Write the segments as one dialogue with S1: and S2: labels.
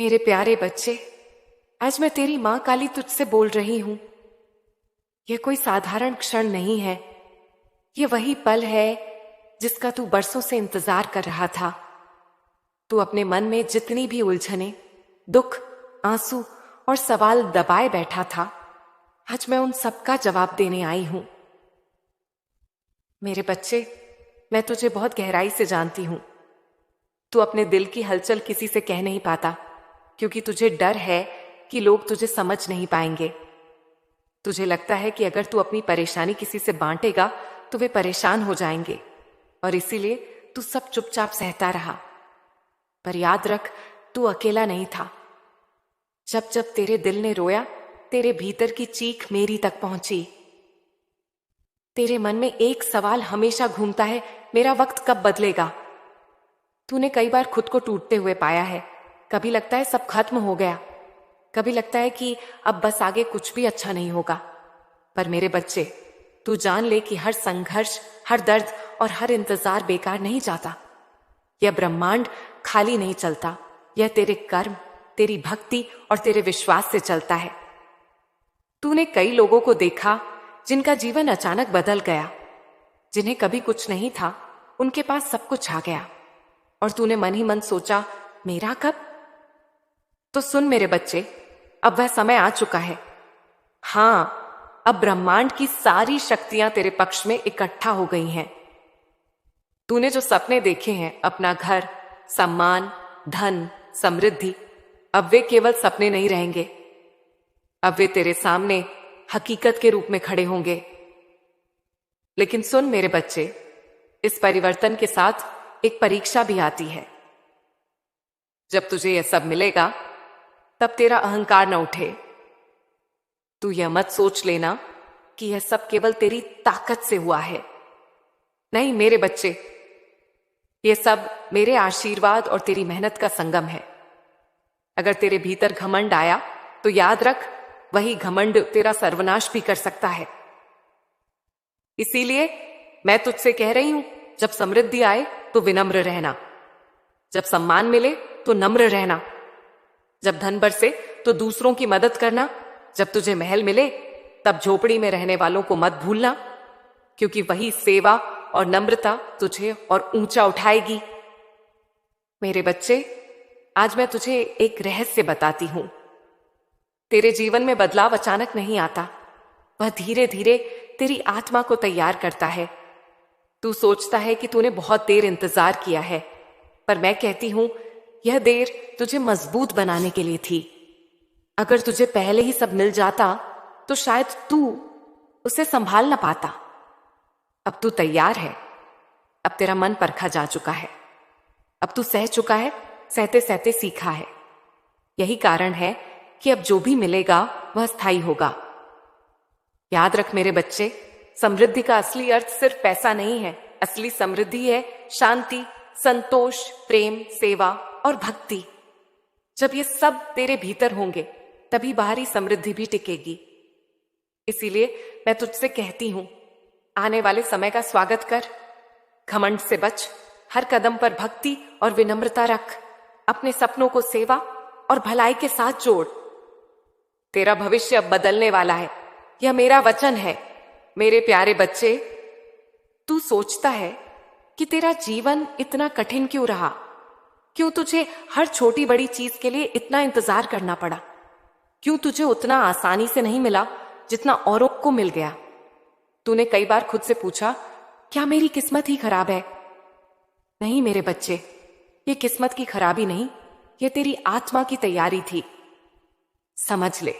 S1: मेरे प्यारे बच्चे, आज मैं तेरी मां काली तुझसे बोल रही हूं। यह कोई साधारण क्षण नहीं है। यह वही पल है जिसका तू बरसों से इंतजार कर रहा था। तू अपने मन में जितनी भी उलझने, दुख, आंसू और सवाल दबाए बैठा था, आज मैं उन सबका जवाब देने आई हूं। मेरे बच्चे, मैं तुझे बहुत गहराई से जानती हूं। तू अपने दिल की हलचल किसी से कह नहीं पाता, क्योंकि तुझे डर है कि लोग तुझे समझ नहीं पाएंगे। तुझे लगता है कि अगर तू अपनी परेशानी किसी से बांटेगा तो वे परेशान हो जाएंगे, और इसीलिए तू सब चुपचाप सहता रहा। पर याद रख, तू अकेला नहीं था। जब जब तेरे दिल ने रोया, तेरे भीतर की चीख मेरी तक पहुंची। तेरे मन में एक सवाल हमेशा घूमता है, मेरा वक्त कब बदलेगा। तूने कई बार खुद को टूटते हुए पाया है। कभी लगता है सब खत्म हो गया, कभी लगता है कि अब बस आगे कुछ भी अच्छा नहीं होगा। पर मेरे बच्चे, तू जान ले कि हर संघर्ष, हर दर्द और हर इंतजार बेकार नहीं जाता। यह ब्रह्मांड खाली नहीं चलता। यह तेरे कर्म, तेरी भक्ति और तेरे विश्वास से चलता है। तूने कई लोगों को देखा जिनका जीवन अचानक बदल गया। जिन्हें कभी कुछ नहीं था, उनके पास सब कुछ आ गया, और तूने मन ही मन सोचा, मेरा कब? तो सुन मेरे बच्चे, अब वह समय आ चुका है। हां, अब ब्रह्मांड की सारी शक्तियां तेरे पक्ष में इकट्ठा हो गई हैं। तूने जो सपने देखे हैं, अपना घर, सम्मान, धन, समृद्धि, अब वे केवल सपने नहीं रहेंगे। अब वे तेरे सामने हकीकत के रूप में खड़े होंगे। लेकिन सुन मेरे बच्चे, इस परिवर्तन के साथ एक परीक्षा भी आती है। जब तुझे यह सब मिलेगा, तब तेरा अहंकार न उठे। तू यह मत सोच लेना कि यह सब केवल तेरी ताकत से हुआ है। नहीं मेरे बच्चे, यह सब मेरे आशीर्वाद और तेरी मेहनत का संगम है। अगर तेरे भीतर घमंड आया, तो याद रख, वही घमंड तेरा सर्वनाश भी कर सकता है। इसीलिए मैं तुझसे कह रही हूं, जब समृद्धि आए तो विनम्र रहना, जब सम्मान मिले तो नम्र रहना, जब धन बरसे तो दूसरों की मदद करना, जब तुझे महल मिले तब झोपड़ी में रहने वालों को मत भूलना, क्योंकि वही सेवा और नम्रता तुझे और ऊंचा उठाएगी। मेरे बच्चे, आज मैं तुझे एक रहस्य बताती हूं। तेरे जीवन में बदलाव अचानक नहीं आता, वह धीरे धीरे तेरी आत्मा को तैयार करता है। तू सोचता है कि तूने बहुत देर इंतजार किया है, पर मैं कहती हूं, यह देर तुझे मजबूत बनाने के लिए थी। अगर तुझे पहले ही सब मिल जाता तो शायद तू उसे संभाल ना पाता। अब तू तैयार है। अब तेरा मन परखा जा चुका है। अब तू सह चुका है, सहते सहते सीखा है। यही कारण है कि अब जो भी मिलेगा वह स्थायी होगा। याद रख मेरे बच्चे, समृद्धि का असली अर्थ सिर्फ पैसा नहीं है। असली समृद्धि है शांति, संतोष, प्रेम, सेवा और भक्ति। जब ये सब तेरे भीतर होंगे, तभी बाहरी समृद्धि भी टिकेगी। इसीलिए मैं तुझसे कहती हूं, आने वाले समय का स्वागत कर। घमंड से बच, हर कदम पर भक्ति और विनम्रता रख। अपने सपनों को सेवा और भलाई के साथ जोड़। तेरा भविष्य अब बदलने वाला है, यह मेरा वचन है। मेरे प्यारे बच्चे, तू सोचता है कि तेरा जीवन इतना कठिन क्यों रहा? क्यों तुझे हर छोटी बड़ी चीज के लिए इतना इंतजार करना पड़ा? क्यों तुझे उतना आसानी से नहीं मिला जितना औरों को मिल गया? तूने कई बार खुद से पूछा, क्या मेरी किस्मत ही खराब है? नहीं मेरे बच्चे, ये किस्मत की खराबी नहीं, ये तेरी आत्मा की तैयारी थी। समझ ले,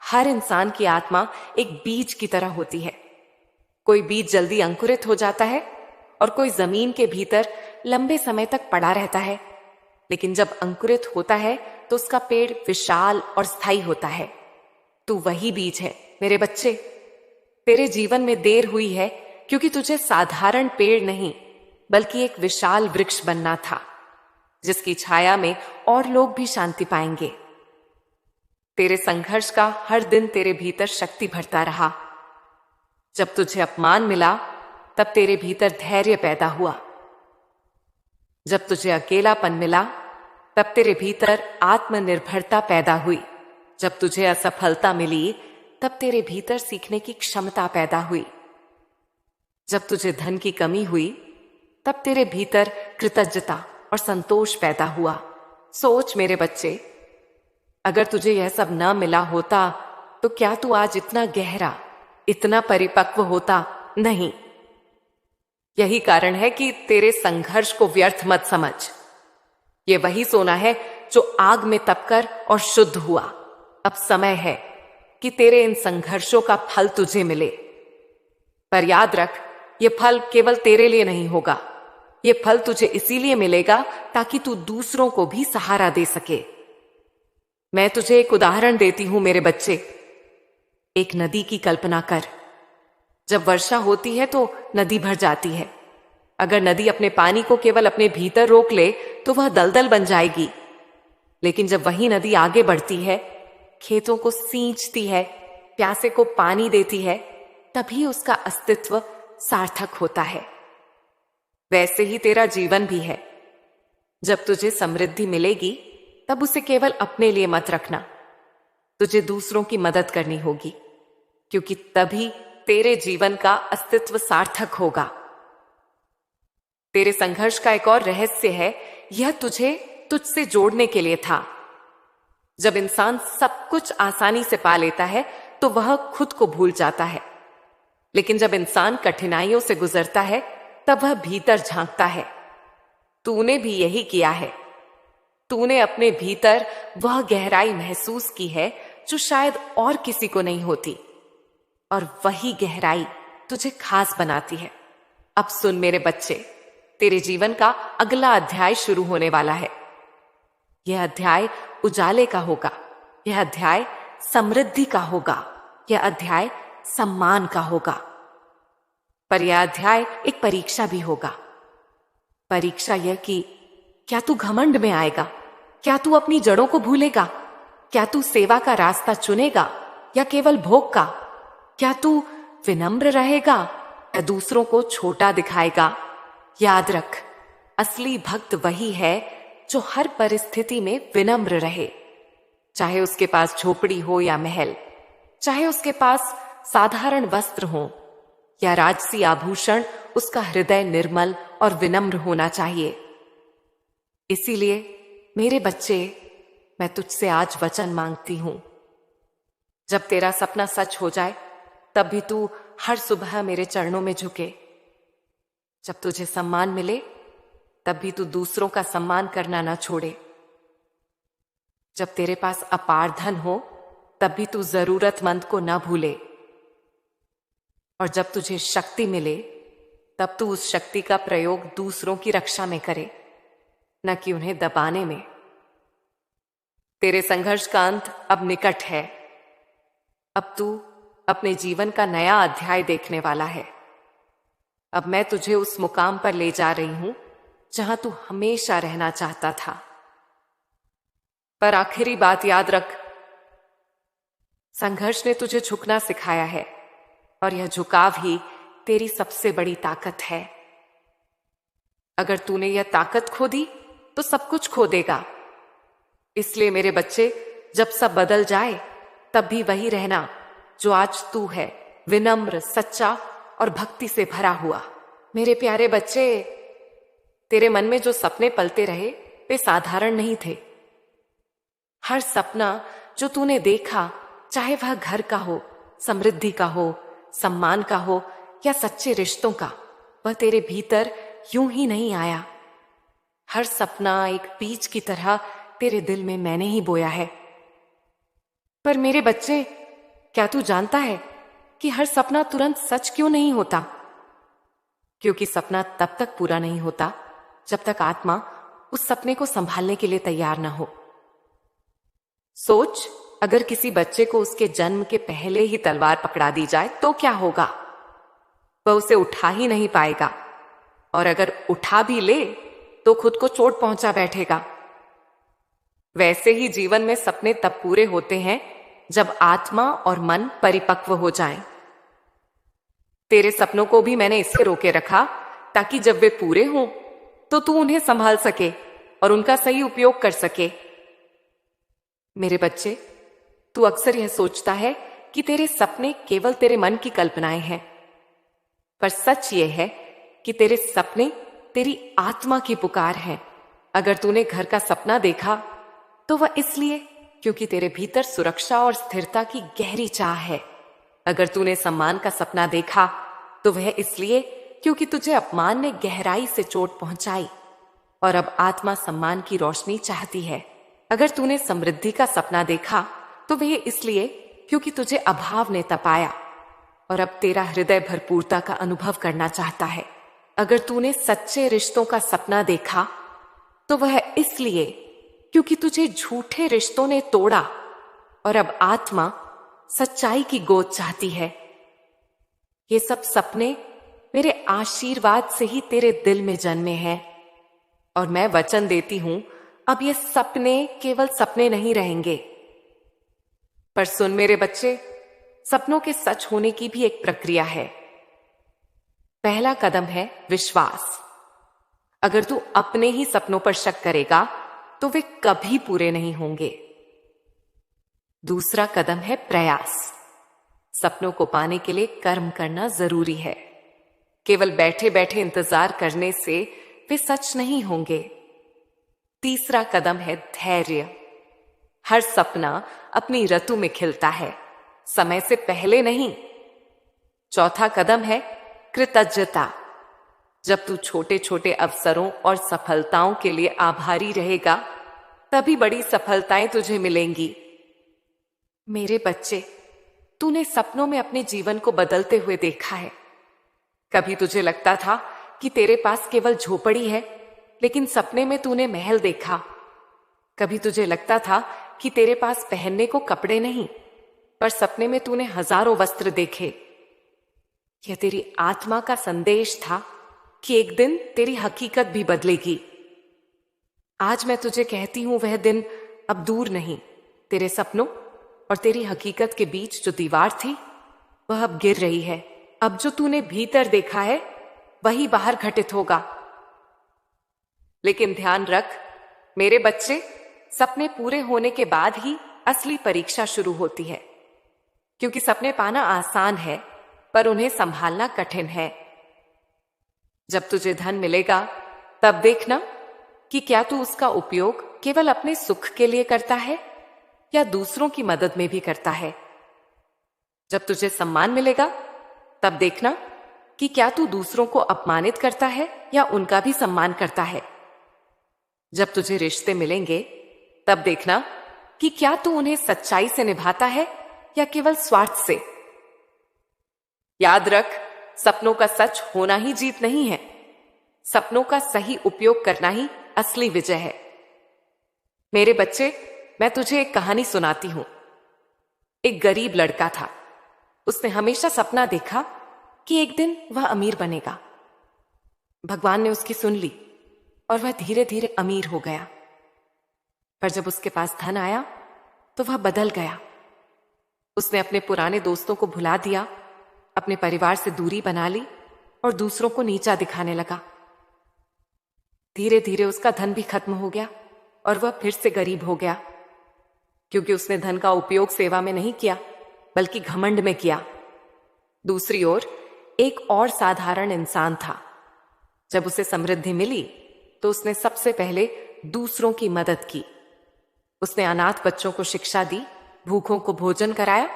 S1: हर इंसान की आत्मा एक बीज की तरह होती है। कोई बीज जल्दी अंकुरित हो जाता है और कोई जमीन के भीतर लंबे समय तक पड़ा रहता है। लेकिन जब अंकुरित होता है तो उसका पेड़ विशाल और स्थायी होता है। तू वही बीज है मेरे बच्चे। तेरे जीवन में देर हुई है क्योंकि तुझे साधारण पेड़ नहीं, बल्कि एक विशाल वृक्ष बनना था, जिसकी छाया में और लोग भी शांति पाएंगे। तेरे संघर्ष का हर दिन तेरे भीतर शक्ति भरता रहा। जब तुझे अपमान मिला, तब तेरे भीतर धैर्य पैदा हुआ। जब तुझे अकेलापन मिला, तब तेरे भीतर आत्मनिर्भरता पैदा हुई। जब तुझे असफलता मिली तब तेरे भीतर सीखने की क्षमता पैदा हुई। जब तुझे धन की कमी हुई तब तेरे भीतर कृतज्ञता और संतोष पैदा हुआ। सोच मेरे बच्चे, अगर तुझे यह सब न मिला होता तो क्या तू आज इतना गहरा, इतना परिपक्व होता? नहीं। यही कारण है कि तेरे संघर्ष को व्यर्थ मत समझ। ये वही सोना है जो आग में तपकर और शुद्ध हुआ। अब समय है कि तेरे इन संघर्षों का फल तुझे मिले। पर याद रख, ये फल केवल तेरे लिए नहीं होगा। ये फल तुझे इसीलिए मिलेगा ताकि तू दूसरों को भी सहारा दे सके। मैं तुझे एक उदाहरण देती हूं मेरे बच्चे। एक नदी की कल्पना कर। जब वर्षा होती है तो नदी भर जाती है। अगर नदी अपने पानी को केवल अपने भीतर रोक ले तो वह दलदल बन जाएगी। लेकिन जब वही नदी आगे बढ़ती है, खेतों को सींचती है, प्यासे को पानी देती है, तभी उसका अस्तित्व सार्थक होता है। वैसे ही तेरा जीवन भी है। जब तुझे समृद्धि मिलेगी तब उसे केवल अपने लिए मत रखना। तुझे दूसरों की मदद करनी होगी, क्योंकि तभी तेरे जीवन का अस्तित्व सार्थक होगा। तेरे संघर्ष का एक और रहस्य है, यह तुझे तुझसे जोड़ने के लिए था। जब इंसान सब कुछ आसानी से पा लेता है तो वह खुद को भूल जाता है। लेकिन जब इंसान कठिनाइयों से गुजरता है तब वह भीतर झांकता है। तूने भी यही किया है। तूने अपने भीतर वह गहराई महसूस की है जो शायद और किसी को नहीं होती, और वही गहराई तुझे खास बनाती है। अब सुन मेरे बच्चे, तेरे जीवन का अगला अध्याय शुरू होने वाला है। यह अध्याय उजाले का होगा। यह अध्याय समृद्धि का होगा। यह अध्याय सम्मान का होगा। पर यह अध्याय एक परीक्षा भी होगा। परीक्षा यह कि क्या तू घमंड में आएगा? क्या तू अपनी जड़ों को भूलेगा? क्या तू सेवा का रास्ता चुनेगा या केवल भोग का? क्या तू विनम्र रहेगा या दूसरों को छोटा दिखाएगा? याद रख, असली भक्त वही है जो हर परिस्थिति में विनम्र रहे। चाहे उसके पास झोपड़ी हो या महल, चाहे उसके पास साधारण वस्त्र हो या राजसी आभूषण, उसका हृदय निर्मल और विनम्र होना चाहिए। इसीलिए मेरे बच्चे, मैं तुझसे आज वचन मांगती हूं। जब तेरा सपना सच हो जाए तब भी तू हर सुबह मेरे चरणों में झुके। जब तुझे सम्मान मिले तब भी तू दूसरों का सम्मान करना ना छोड़े। जब तेरे पास अपार धन हो तब भी तू जरूरतमंद को ना भूले। और जब तुझे शक्ति मिले तब तू उस शक्ति का प्रयोग दूसरों की रक्षा में करे, न कि उन्हें दबाने में। तेरे संघर्ष का अंत अब निकट है। अब तू अपने जीवन का नया अध्याय देखने वाला है। अब मैं तुझे उस मुकाम पर ले जा रही हूं जहां तू हमेशा रहना चाहता था। पर आखिरी बात याद रख, संघर्ष ने तुझे झुकना सिखाया है, और यह झुकाव ही तेरी सबसे बड़ी ताकत है। अगर तूने यह ताकत खो दी तो सब कुछ खो देगा। इसलिए मेरे बच्चे, जब सब बदल जाए तब भी वही रहना जो आज तू है, विनम्र, सच्चा और भक्ति से भरा हुआ। मेरे प्यारे बच्चे, तेरे मन में जो सपने पलते रहे वे साधारण नहीं थे। हर सपना जो तूने देखा, चाहे वह घर का हो, समृद्धि का हो, सम्मान का हो या सच्चे रिश्तों का, वह तेरे भीतर यूं ही नहीं आया। हर सपना एक बीज की तरह तेरे दिल में मैंने ही बोया है। पर मेरे बच्चे, क्या तू जानता है कि हर सपना तुरंत सच क्यों नहीं होता? क्योंकि सपना तब तक पूरा नहीं होता जब तक आत्मा उस सपने को संभालने के लिए तैयार ना हो। सोच, अगर किसी बच्चे को उसके जन्म के पहले ही तलवार पकड़ा दी जाए तो क्या होगा? वह उसे उठा ही नहीं पाएगा, और अगर उठा भी ले तो खुद को चोट पहुंचा बैठेगा। वैसे ही जीवन में सपने तब पूरे होते हैं जब आत्मा और मन परिपक्व हो जाएं। तेरे सपनों को भी मैंने इससे रोके रखा ताकि जब वे पूरे हों तो तू उन्हें संभाल सके, और उनका सही उपयोग कर सके। मेरे बच्चे, तू अक्सर यह सोचता है कि तेरे सपने केवल तेरे मन की कल्पनाएं हैं, पर सच यह है कि तेरे सपने तेरी आत्मा की पुकार है। अगर तूने घर का सपना देखा तो वह इसलिए क्योंकि तेरे भीतर सुरक्षा और स्थिरता की गहरी चाह है। अगर तूने सम्मान का सपना देखा तो वह इसलिए क्योंकि तुझे अपमान ने गहराई से चोट पहुंचाई और अब आत्मा सम्मान की रोशनी चाहती है। अगर तूने समृद्धि का सपना देखा तो वह इसलिए क्योंकि तुझे अभाव ने तपाया और अब तेरा हृदय भरपूरता का अनुभव करना चाहता है। अगर तूने सच्चे रिश्तों का सपना देखा तो वह इसलिए क्योंकि तुझे झूठे रिश्तों ने तोड़ा और अब आत्मा सच्चाई की गोद चाहती है। ये सब सपने मेरे आशीर्वाद से ही तेरे दिल में जन्मे हैं और मैं वचन देती हूं, अब ये सपने केवल सपने नहीं रहेंगे। पर सुन मेरे बच्चे, सपनों के सच होने की भी एक प्रक्रिया है। पहला कदम है विश्वास। अगर तू अपने ही सपनों पर शक करेगा तो वे कभी पूरे नहीं होंगे। दूसरा कदम है प्रयास। सपनों को पाने के लिए कर्म करना जरूरी है। केवल बैठे बैठे इंतजार करने से वे सच नहीं होंगे। तीसरा कदम है धैर्य। हर सपना अपनी ऋतु में खिलता है, समय से पहले नहीं। चौथा कदम है कृतज्ञता। जब तू छोटे छोटे अवसरों और सफलताओं के लिए आभारी रहेगा, तभी बड़ी सफलताएं तुझे मिलेंगी। मेरे बच्चे, तूने सपनों में अपने जीवन को बदलते हुए देखा है। कभी तुझे लगता था कि तेरे पास केवल झोपड़ी है, लेकिन सपने में तूने महल देखा। कभी तुझे लगता था कि तेरे पास पहनने को कपड़े नहीं, पर सपने में तूने हजारों वस्त्र देखे। यह तेरी आत्मा का संदेश था कि एक दिन तेरी हकीकत भी बदलेगी। आज मैं तुझे कहती हूं, वह दिन अब दूर नहीं। तेरे सपनों और तेरी हकीकत के बीच जो दीवार थी, वह अब गिर रही है। अब जो तूने भीतर देखा है वही बाहर घटित होगा। लेकिन ध्यान रख मेरे बच्चे, सपने पूरे होने के बाद ही असली परीक्षा शुरू होती है। क्योंकि सपने पाना आसान है, पर उन्हें संभालना कठिन है। जब तुझे धन मिलेगा, तब देखना कि क्या तू उसका उपयोग केवल अपने सुख के लिए करता है या दूसरों की मदद में भी करता है। जब तुझे सम्मान मिलेगा, तब देखना कि क्या तू दूसरों को अपमानित करता है या उनका भी सम्मान करता है। जब तुझे रिश्ते मिलेंगे, तब देखना कि क्या तू उन्हें सच्चाई से निभाता है या केवल स्वार्थ से। याद रख, सपनों का सच होना ही जीत नहीं है। सपनों का सही उपयोग करना ही असली विजय है। मेरे बच्चे, मैं तुझे एक कहानी सुनाती हूं। एक गरीब लड़का था। उसने हमेशा सपना देखा कि एक दिन वह अमीर बनेगा। भगवान ने उसकी सुन ली और वह धीरे धीरे अमीर हो गया। पर जब उसके पास धन आया तो वह बदल गया। उसने अपने पुराने दोस्तों को भुला दिया, अपने परिवार से दूरी बना ली और दूसरों को नीचा दिखाने लगा। धीरे धीरे उसका धन भी खत्म हो गया और वह फिर से गरीब हो गया, क्योंकि उसने धन का उपयोग सेवा में नहीं किया, बल्कि घमंड में किया। दूसरी ओर एक और साधारण इंसान था। जब उसे समृद्धि मिली तो उसने सबसे पहले दूसरों की मदद की। उसने अनाथ बच्चों को शिक्षा दी, भूखों को भोजन कराया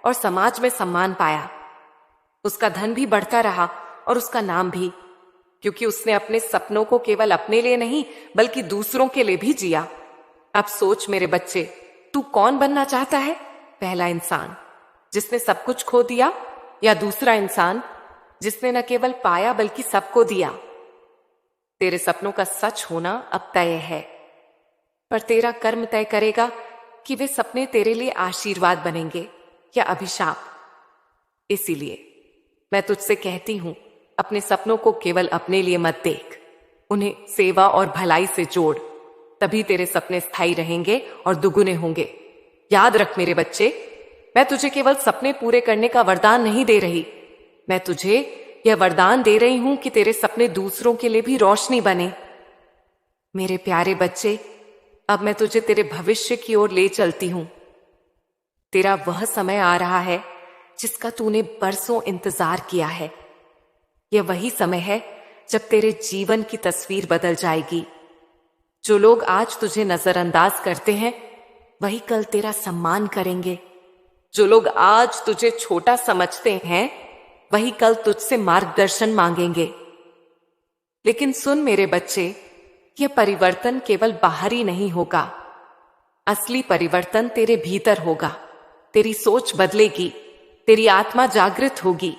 S1: और समाज में सम्मान पाया। उसका धन भी बढ़ता रहा और उसका नाम भी, क्योंकि उसने अपने सपनों को केवल अपने लिए नहीं बल्कि दूसरों के लिए भी जिया। अब सोच मेरे बच्चे, तू कौन बनना चाहता है? पहला इंसान जिसने सब कुछ खो दिया, या दूसरा इंसान जिसने न केवल पाया बल्कि सबको दिया? तेरे सपनों का सच होना अब तय है, पर तेरा कर्म तय करेगा कि वे सपने तेरे लिए आशीर्वाद बनेंगे या अभिशाप। इसीलिए मैं तुझसे कहती हूं, अपने सपनों को केवल अपने लिए मत देख, उन्हें सेवा और भलाई से जोड़। तभी तेरे सपने स्थायी रहेंगे और दुगुने होंगे। याद रख मेरे बच्चे, मैं तुझे केवल सपने पूरे करने का वरदान नहीं दे रही, मैं तुझे यह वरदान दे रही हूं कि तेरे सपने दूसरों के लिए भी रोशनी बने। मेरे प्यारे बच्चे, अब मैं तुझे तेरे भविष्य की ओर ले चलती हूं। तेरा वह समय आ रहा है जिसका तूने बरसों इंतजार किया है। यह वही समय है जब तेरे जीवन की तस्वीर बदल जाएगी। जो लोग आज तुझे नजरअंदाज करते हैं, वही कल तेरा सम्मान करेंगे। जो लोग आज तुझे छोटा समझते हैं, वही कल तुझसे मार्गदर्शन मांगेंगे। लेकिन सुन मेरे बच्चे, यह परिवर्तन केवल बाहरी नहीं होगा। असली परिवर्तन तेरे भीतर होगा। तेरी सोच बदलेगी, तेरी आत्मा जागृत होगी,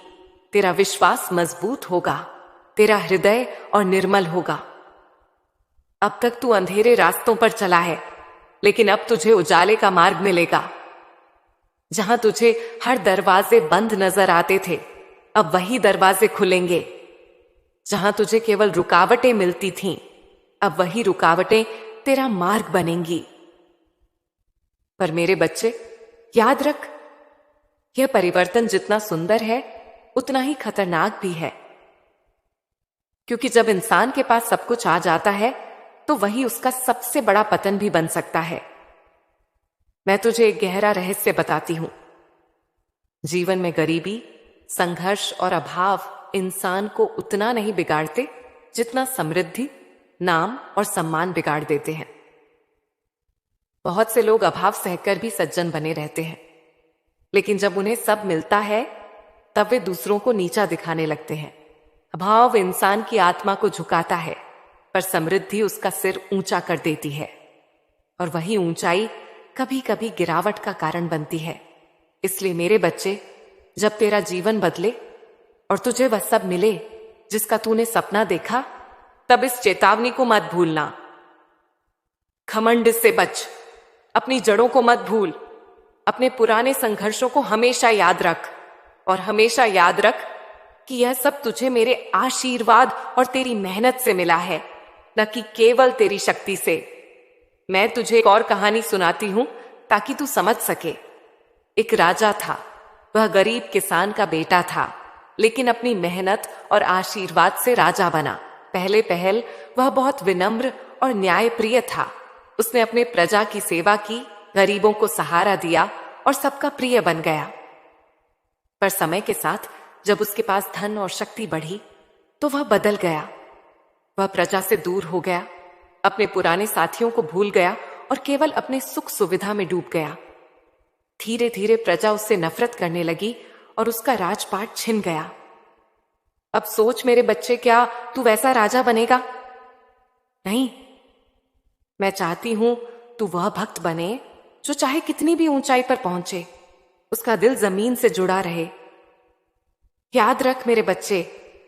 S1: तेरा विश्वास मजबूत होगा, तेरा हृदय और निर्मल होगा। अब तक तू अंधेरे रास्तों पर चला है, लेकिन अब तुझे उजाले का मार्ग मिलेगा। जहां तुझे हर दरवाजे बंद नजर आते थे, अब वही दरवाजे खुलेंगे। जहां तुझे केवल रुकावटें मिलती थीं, अब वही रुकावटें तेरा मार्ग बनेंगी। पर मेरे बच्चे, याद रख, यह परिवर्तन जितना सुंदर है, उतना ही खतरनाक भी है। क्योंकि जब इंसान के पास सब कुछ आ जाता है, तो वही उसका सबसे बड़ा पतन भी बन सकता है। मैं तुझे एक गहरा रहस्य बताती हूं। जीवन में गरीबी, संघर्ष और अभाव इंसान को उतना नहीं बिगाड़ते जितना समृद्धि, नाम और सम्मान बिगाड़ देते हैं। बहुत से लोग अभाव सहकर भी सज्जन बने रहते हैं, लेकिन जब उन्हें सब मिलता है, तब वे दूसरों को नीचा दिखाने लगते हैं। अभाव इंसान की आत्मा को झुकाता है, पर समृद्धि उसका सिर ऊंचा कर देती है। और वही ऊंचाई कभी कभी गिरावट का कारण बनती है। इसलिए मेरे बच्चे, जब तेरा जीवन बदले और तुझे वह सब मिले जिसका तूने सपना देखा, तब इस चेतावनी को मत भूलना। घमंड से बच, अपनी जड़ों को मत भूल, अपने पुराने संघर्षों को हमेशा याद रख, और हमेशा याद रख कि यह सब तुझे मेरे आशीर्वाद और तेरी मेहनत से मिला है, न कि केवल तेरी शक्ति से। मैं तुझे एक और कहानी सुनाती हूं ताकि तू समझ सके। एक राजा था। वह गरीब किसान का बेटा था, लेकिन अपनी मेहनत और आशीर्वाद से राजा बना। पहले पहल वह बहुत विनम्र और न्यायप्रिय था। उसने अपने प्रजा की सेवा की, गरीबों को सहारा दिया और सबका प्रिय बन गया। पर समय के साथ जब उसके पास धन और शक्ति बढ़ी, तो वह बदल गया। वह प्रजा से दूर हो गया, अपने पुराने साथियों को भूल गया और केवल अपने सुख सुविधा में डूब गया। धीरे धीरे प्रजा उससे नफरत करने लगी और उसका राजपाट छिन गया। अब सोच मेरे बच्चे, क्या तू वैसा राजा बनेगा? नहीं। मैं चाहती हूं तू वह भक्त बने जो चाहे कितनी भी ऊंचाई पर पहुंचे, उसका दिल जमीन से जुड़ा रहे। याद रख मेरे बच्चे,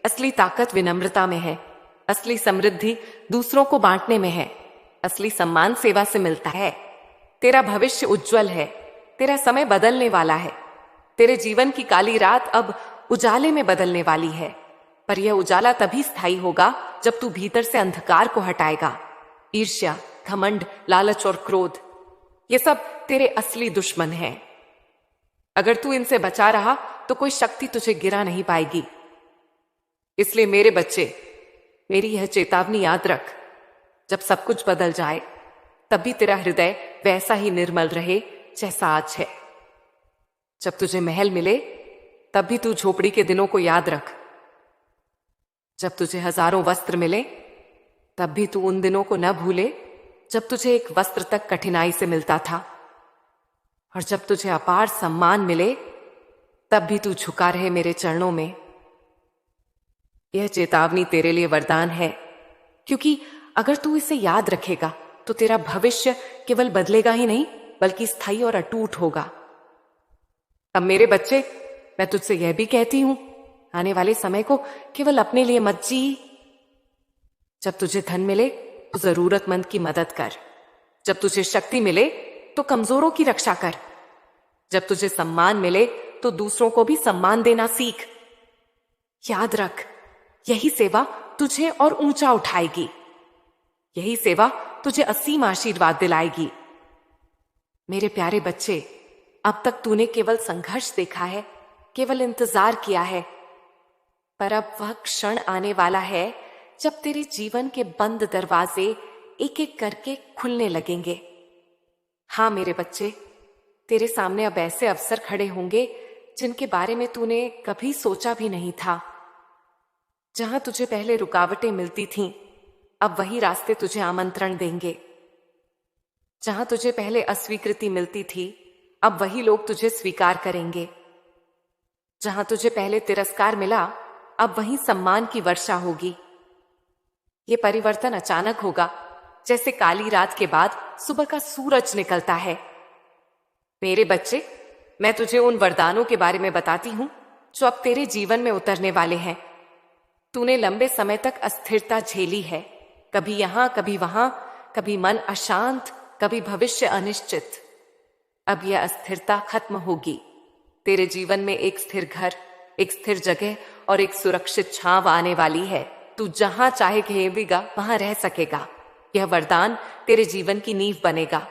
S1: असली ताकत विनम्रता में है, असली समृद्धि दूसरों को बांटने में है, असली सम्मान सेवा से मिलता है। तेरा भविष्य उज्जवल है, तेरा समय बदलने वाला है। तेरे जीवन की काली रात अब उजाले में बदलने वाली है, पर यह उजाला तभी स्थायी होगा जब तू भीतर से अंधकार को हटाएगा। ईर्ष्या, घमंड, लालच और क्रोध, ये सब तेरे असली दुश्मन हैं। अगर तू इनसे बचा रहा तो कोई शक्ति तुझे गिरा नहीं पाएगी। इसलिए मेरे बच्चे, मेरी यह चेतावनी याद रख। जब सब कुछ बदल जाए, तब भी तेरा हृदय वैसा ही निर्मल रहे जैसा आज है। जब तुझे महल मिले, तब भी तू झोपड़ी के दिनों को याद रख। जब तुझे हजारों वस्त्र मिले, तब भी तू उन दिनों को न भूले जब तुझे एक वस्त्र तक कठिनाई से मिलता था। और जब तुझे अपार सम्मान मिले, तब भी तू झुका रहे मेरे चरणों में। यह चेतावनी तेरे लिए वरदान है, क्योंकि अगर तू इसे याद रखेगा तो तेरा भविष्य केवल बदलेगा ही नहीं, बल्कि स्थायी और अटूट होगा। अब मेरे बच्चे, मैं तुझसे यह भी कहती हूं, आने वाले समय को केवल अपने लिए मत जी। जब तुझे धन मिले तो जरूरतमंद की मदद कर। जब तुझे शक्ति मिले तो कमजोरों की रक्षा कर। जब तुझे सम्मान मिले तो दूसरों को भी सम्मान देना सीख। याद रख, यही सेवा तुझे और ऊंचा उठाएगी। यही सेवा तुझे असीम आशीर्वाद दिलाएगी। मेरे प्यारे बच्चे, अब तक तूने केवल संघर्ष देखा है, केवल इंतजार किया है, पर अब वह क्षण आने वाला है जब तेरे जीवन के बंद दरवाजे एक एक करके खुलने लगेंगे। हाँ मेरे बच्चे, तेरे सामने अब ऐसे अवसर खड़े होंगे जिनके बारे में तूने कभी सोचा भी नहीं था। जहां तुझे पहले रुकावटें मिलती थीं, अब वही रास्ते तुझे आमंत्रण देंगे। जहां तुझे पहले अस्वीकृति मिलती थी, अब वही लोग तुझे स्वीकार करेंगे। जहां तुझे पहले तिरस्कार मिला, अब वहीं सम्मान की वर्षा होगी। ये परिवर्तन अचानक होगा, जैसे काली रात के बाद सुबह का सूरज निकलता है। मेरे बच्चे, मैं तुझे उन वरदानों के बारे में बताती हूं जो अब तेरे जीवन में उतरने वाले हैं। तूने लंबे समय तक अस्थिरता झेली है, कभी यहां कभी वहां, कभी मन अशांत, कभी भविष्य अनिश्चित। अब यह अस्थिरता खत्म होगी। तेरे जीवन में एक स्थिर घर, एक स्थिर जगह और एक सुरक्षित छांव आने वाली है। तू जहां चाहे घेवेगा वहां रह सकेगा। यह वरदान तेरे जीवन की नींव बनेगा।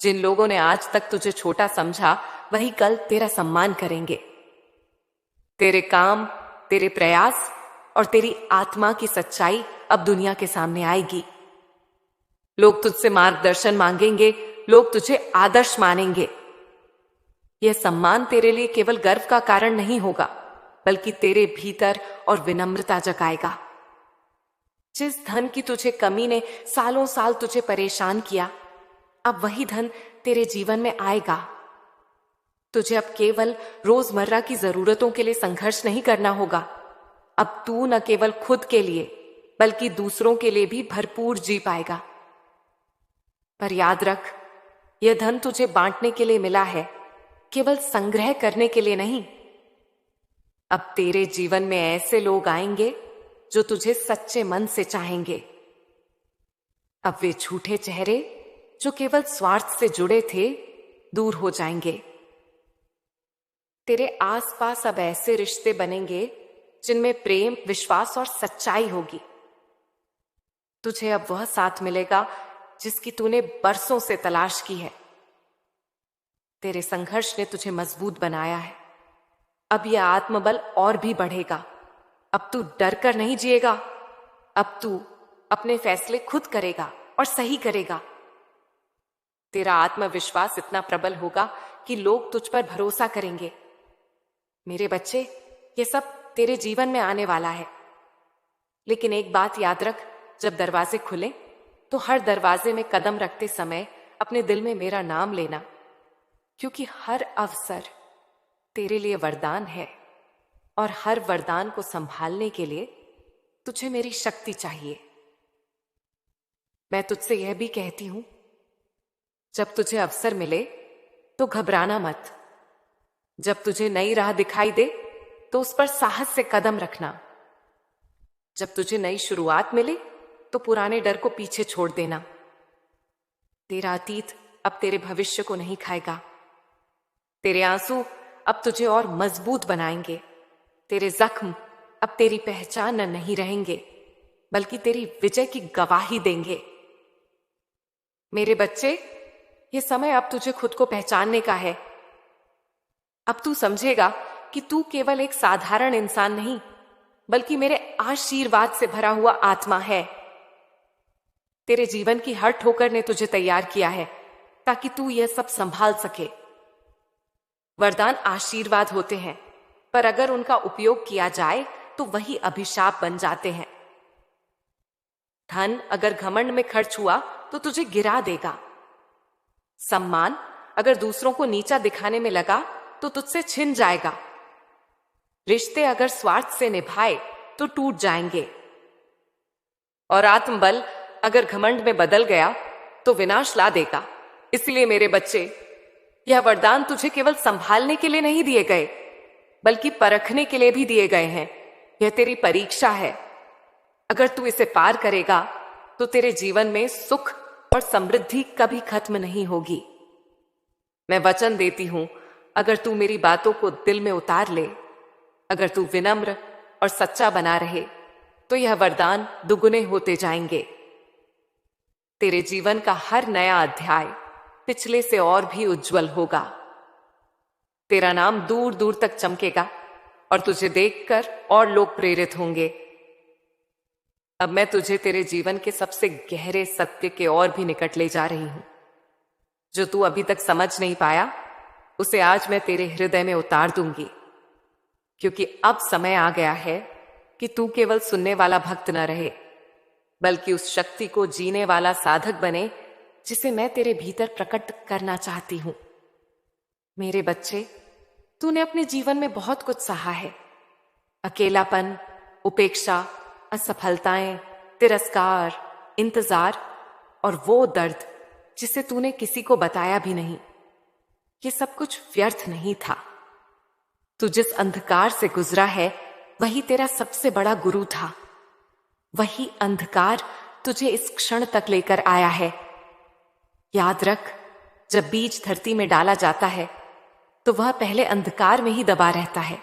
S1: जिन लोगों ने आज तक तुझे छोटा समझा, वही कल तेरा सम्मान करेंगे। तेरे काम, तेरे प्रयास और तेरी आत्मा की सच्चाई अब दुनिया के सामने आएगी। लोग तुझसे मार्गदर्शन मांगेंगे, लोग तुझे आदर्श मानेंगे। यह सम्मान तेरे लिए केवल गर्व का कारण नहीं होगा, बल्कि तेरे भीतर और विनम्रता जगाएगा। जिस धन की तुझे कमी ने सालों साल तुझे परेशान किया, अब वही धन तेरे जीवन में आएगा। तुझे अब केवल रोजमर्रा की जरूरतों के लिए संघर्ष नहीं करना होगा। अब तू न केवल खुद के लिए, बल्कि दूसरों के लिए भी भरपूर जी पाएगा। पर याद रख, यह धन तुझे बांटने के लिए मिला है, केवल संग्रह करने के लिए नहीं। अब तेरे जीवन में ऐसे लोग आएंगे जो तुझे सच्चे मन से चाहेंगे। अब वे झूठे चेहरे जो केवल स्वार्थ से जुड़े थे, दूर हो जाएंगे। तेरे आसपास अब ऐसे रिश्ते बनेंगे जिनमें प्रेम, विश्वास और सच्चाई होगी। तुझे अब वह साथ मिलेगा जिसकी तूने बरसों से तलाश की है। तेरे संघर्ष ने तुझे मजबूत बनाया है। अब यह आत्मबल और भी बढ़ेगा। अब तू डर कर नहीं जिएगा। अब तू अपने फैसले खुद करेगा और सही करेगा। तेरा आत्मविश्वास इतना प्रबल होगा कि लोग तुझ पर भरोसा करेंगे। मेरे बच्चे, ये सब तेरे जीवन में आने वाला है। लेकिन एक बात याद रख, जब दरवाजे खुले तो हर दरवाजे में कदम रखते समय अपने दिल में मेरा नाम लेना, क्योंकि हर अवसर तेरे लिए वरदान है और हर वरदान को संभालने के लिए तुझे मेरी शक्ति चाहिए। मैं तुझसे यह भी कहती हूं, जब तुझे अवसर मिले तो घबराना मत। जब तुझे नई राह दिखाई दे तो उस पर साहस से कदम रखना। जब तुझे नई शुरुआत मिले तो पुराने डर को पीछे छोड़ देना। तेरा अतीत अब तेरे भविष्य को नहीं खाएगा। तेरे आंसू अब तुझे और मजबूत बनाएंगे। तेरे जख्म अब तेरी पहचान नहीं रहेंगे, बल्कि तेरी विजय की गवाही देंगे। मेरे बच्चे, ये समय अब तुझे खुद को पहचानने का है। अब तू समझेगा कि तू केवल एक साधारण इंसान नहीं, बल्कि मेरे आशीर्वाद से भरा हुआ आत्मा है। तेरे जीवन की हर ठोकर ने तुझे तैयार किया है ताकि तू यह सब संभाल सके। वरदान आशीर्वाद होते हैं, पर अगर उनका उपयोग किया जाए तो वही अभिशाप बन जाते हैं। धन अगर घमंड में खर्च हुआ तो तुझे गिरा देगा। सम्मान अगर दूसरों को नीचा दिखाने में लगा तो तुझसे छिन जाएगा। रिश्ते अगर स्वार्थ से निभाए तो टूट जाएंगे। और आत्मबल अगर घमंड में बदल गया तो विनाश ला देगा। इसलिए मेरे बच्चे, यह वरदान तुझे केवल संभालने के लिए नहीं दिए गए, बल्कि परखने के लिए भी दिए गए हैं। यह तेरी परीक्षा है। अगर तू इसे पार करेगा तो तेरे जीवन में सुख और समृद्धि कभी खत्म नहीं होगी। मैं वचन देती हूं, अगर तू मेरी बातों को दिल में उतार ले, अगर तू विनम्र और सच्चा बना रहे, तो यह वरदान दुगुने होते जाएंगे। तेरे जीवन का हर नया अध्याय पिछले से और भी उज्जवल होगा। तेरा नाम दूर दूर तक चमकेगा और तुझे देखकर और लोग प्रेरित होंगे। अब मैं तुझे तेरे जीवन के सबसे गहरे सत्य के और भी निकट ले जा रही हूं। जो तू अभी तक समझ नहीं पाया, उसे आज मैं तेरे हृदय में उतार दूंगी। क्योंकि अब समय आ गया है कि तू केवल सुनने वाला भक्त न रहे, बल्कि उस शक्ति को जीने वाला साधक बने जिसे मैं तेरे भीतर प्रकट करना चाहती हूं। मेरे बच्चे, तूने अपने जीवन में बहुत कुछ सहा है। अकेलापन, उपेक्षा, असफलताएं, तिरस्कार, इंतजार और वो दर्द जिसे तूने किसी को बताया भी नहीं। ये सब कुछ व्यर्थ नहीं था। तू जिस अंधकार से गुजरा है, वही तेरा सबसे बड़ा गुरु था। वही अंधकार तुझे इस क्षण तक लेकर आया है। याद रख, जब बीज धरती में डाला जाता है तो वह पहले अंधकार में ही दबा रहता है।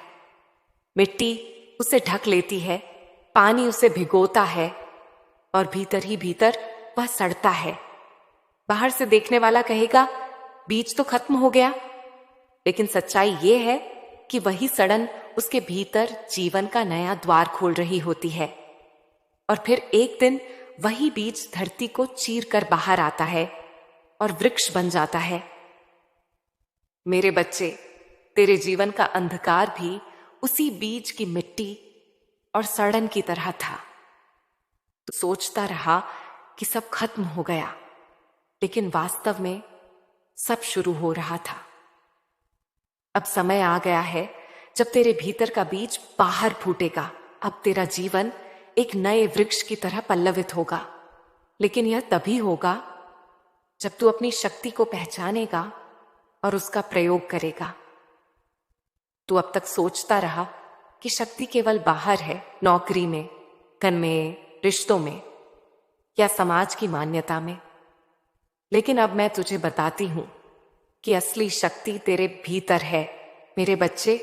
S1: मिट्टी उसे ढक लेती है, पानी उसे भिगोता है और भीतर ही भीतर वह सड़ता है। बाहर से देखने वाला कहेगा बीज तो खत्म हो गया, लेकिन सच्चाई यह है कि वही सड़न उसके भीतर जीवन का नया द्वार खोल रही होती है। और फिर एक दिन वही बीज धरती को चीर कर बाहर आता है और वृक्ष बन जाता है। मेरे बच्चे, तेरे जीवन का अंधकार भी उसी बीज की मिट्टी और सड़न की तरह था। तू सोचता रहा कि सब खत्म हो गया, लेकिन वास्तव में सब शुरू हो रहा था। अब समय आ गया है जब तेरे भीतर का बीज बाहर फूटेगा। अब तेरा जीवन एक नए वृक्ष की तरह पल्लवित होगा, लेकिन यह तभी होगा जब तू अपनी शक्ति को पहचानेगा और उसका प्रयोग करेगा। तू अब तक सोचता रहा कि शक्ति केवल बाहर है, नौकरी में, धन में, रिश्तों में या समाज की मान्यता में। लेकिन अब मैं तुझे बताती हूं कि असली शक्ति तेरे भीतर है। मेरे बच्चे,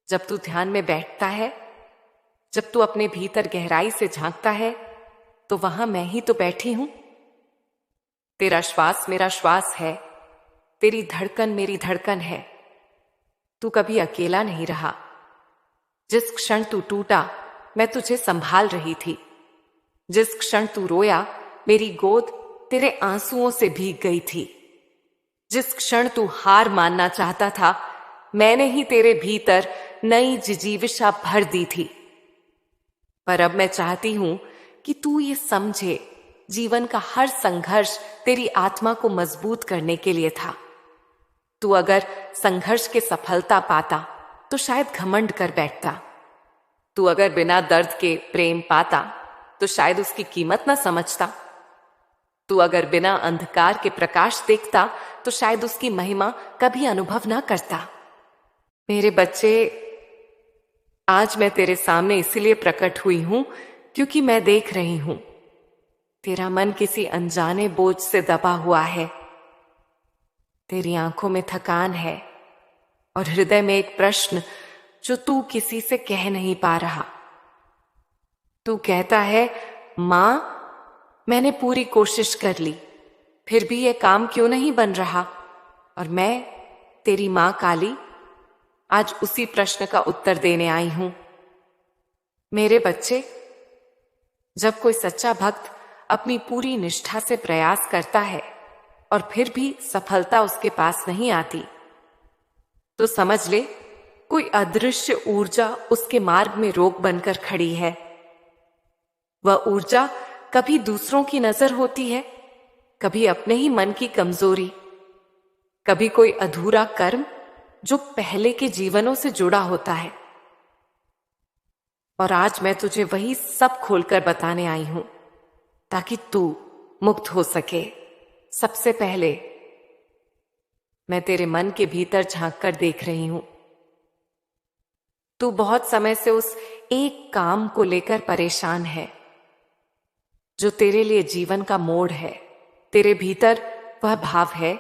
S1: जब तू ध्यान में बैठता है, जब तू अपने भीतर गहराई से झांकता है, तो वहां मैं ही तो बैठी हूं। तेरा श्वास मेरा श्वास है, तेरी धड़कन मेरी धड़कन है। तू कभी अकेला नहीं रहा। जिस क्षण तू टूटा, मैं तुझे संभाल रही थी। जिस क्षण तू रोया, मेरी गोद तेरे आंसुओं से भीग गई थी। जिस क्षण तू हार मानना चाहता था, मैंने ही तेरे भीतर नई जिजीविषा भर दी थी। पर अब मैं चाहती हूं कि तू ये समझे, जीवन का हर संघर्ष तेरी आत्मा को मजबूत करने के लिए था। तू अगर संघर्ष के सफलता पाता तो शायद घमंड कर बैठता। तू अगर बिना दर्द के प्रेम पाता तो शायद उसकी कीमत ना समझता। तू अगर बिना अंधकार के प्रकाश देखता तो शायद उसकी महिमा कभी अनुभव ना करता। मेरे बच्चे, आज मैं तेरे सामने इसलिए प्रकट हुई हूं क्योंकि मैं देख रही हूं तेरा मन किसी अनजाने बोझ से दबा हुआ है। तेरी आंखों में थकान है और हृदय में एक प्रश्न जो तू किसी से कह नहीं पा रहा। तू कहता है, मां, मैंने पूरी कोशिश कर ली, फिर भी यह काम क्यों नहीं बन रहा? और मैं, तेरी मां काली, आज उसी प्रश्न का उत्तर देने आई हूं। मेरे बच्चे, जब कोई सच्चा भक्त अपनी पूरी निष्ठा से प्रयास करता है और फिर भी सफलता उसके पास नहीं आती, तो समझ ले कोई अदृश्य ऊर्जा उसके मार्ग में रोक बनकर खड़ी है। वह ऊर्जा कभी दूसरों की नजर होती है, कभी अपने ही मन की कमजोरी, कभी कोई अधूरा कर्म जो पहले के जीवनों से जुड़ा होता है। और आज मैं तुझे वही सब खोलकर बताने आई हूं ताकि तू मुक्त हो सके। सबसे पहले मैं तेरे मन के भीतर झांक कर देख रही हूं। तू बहुत समय से उस एक काम को लेकर परेशान है जो तेरे लिए जीवन का मोड़ है। तेरे भीतर वह भाव है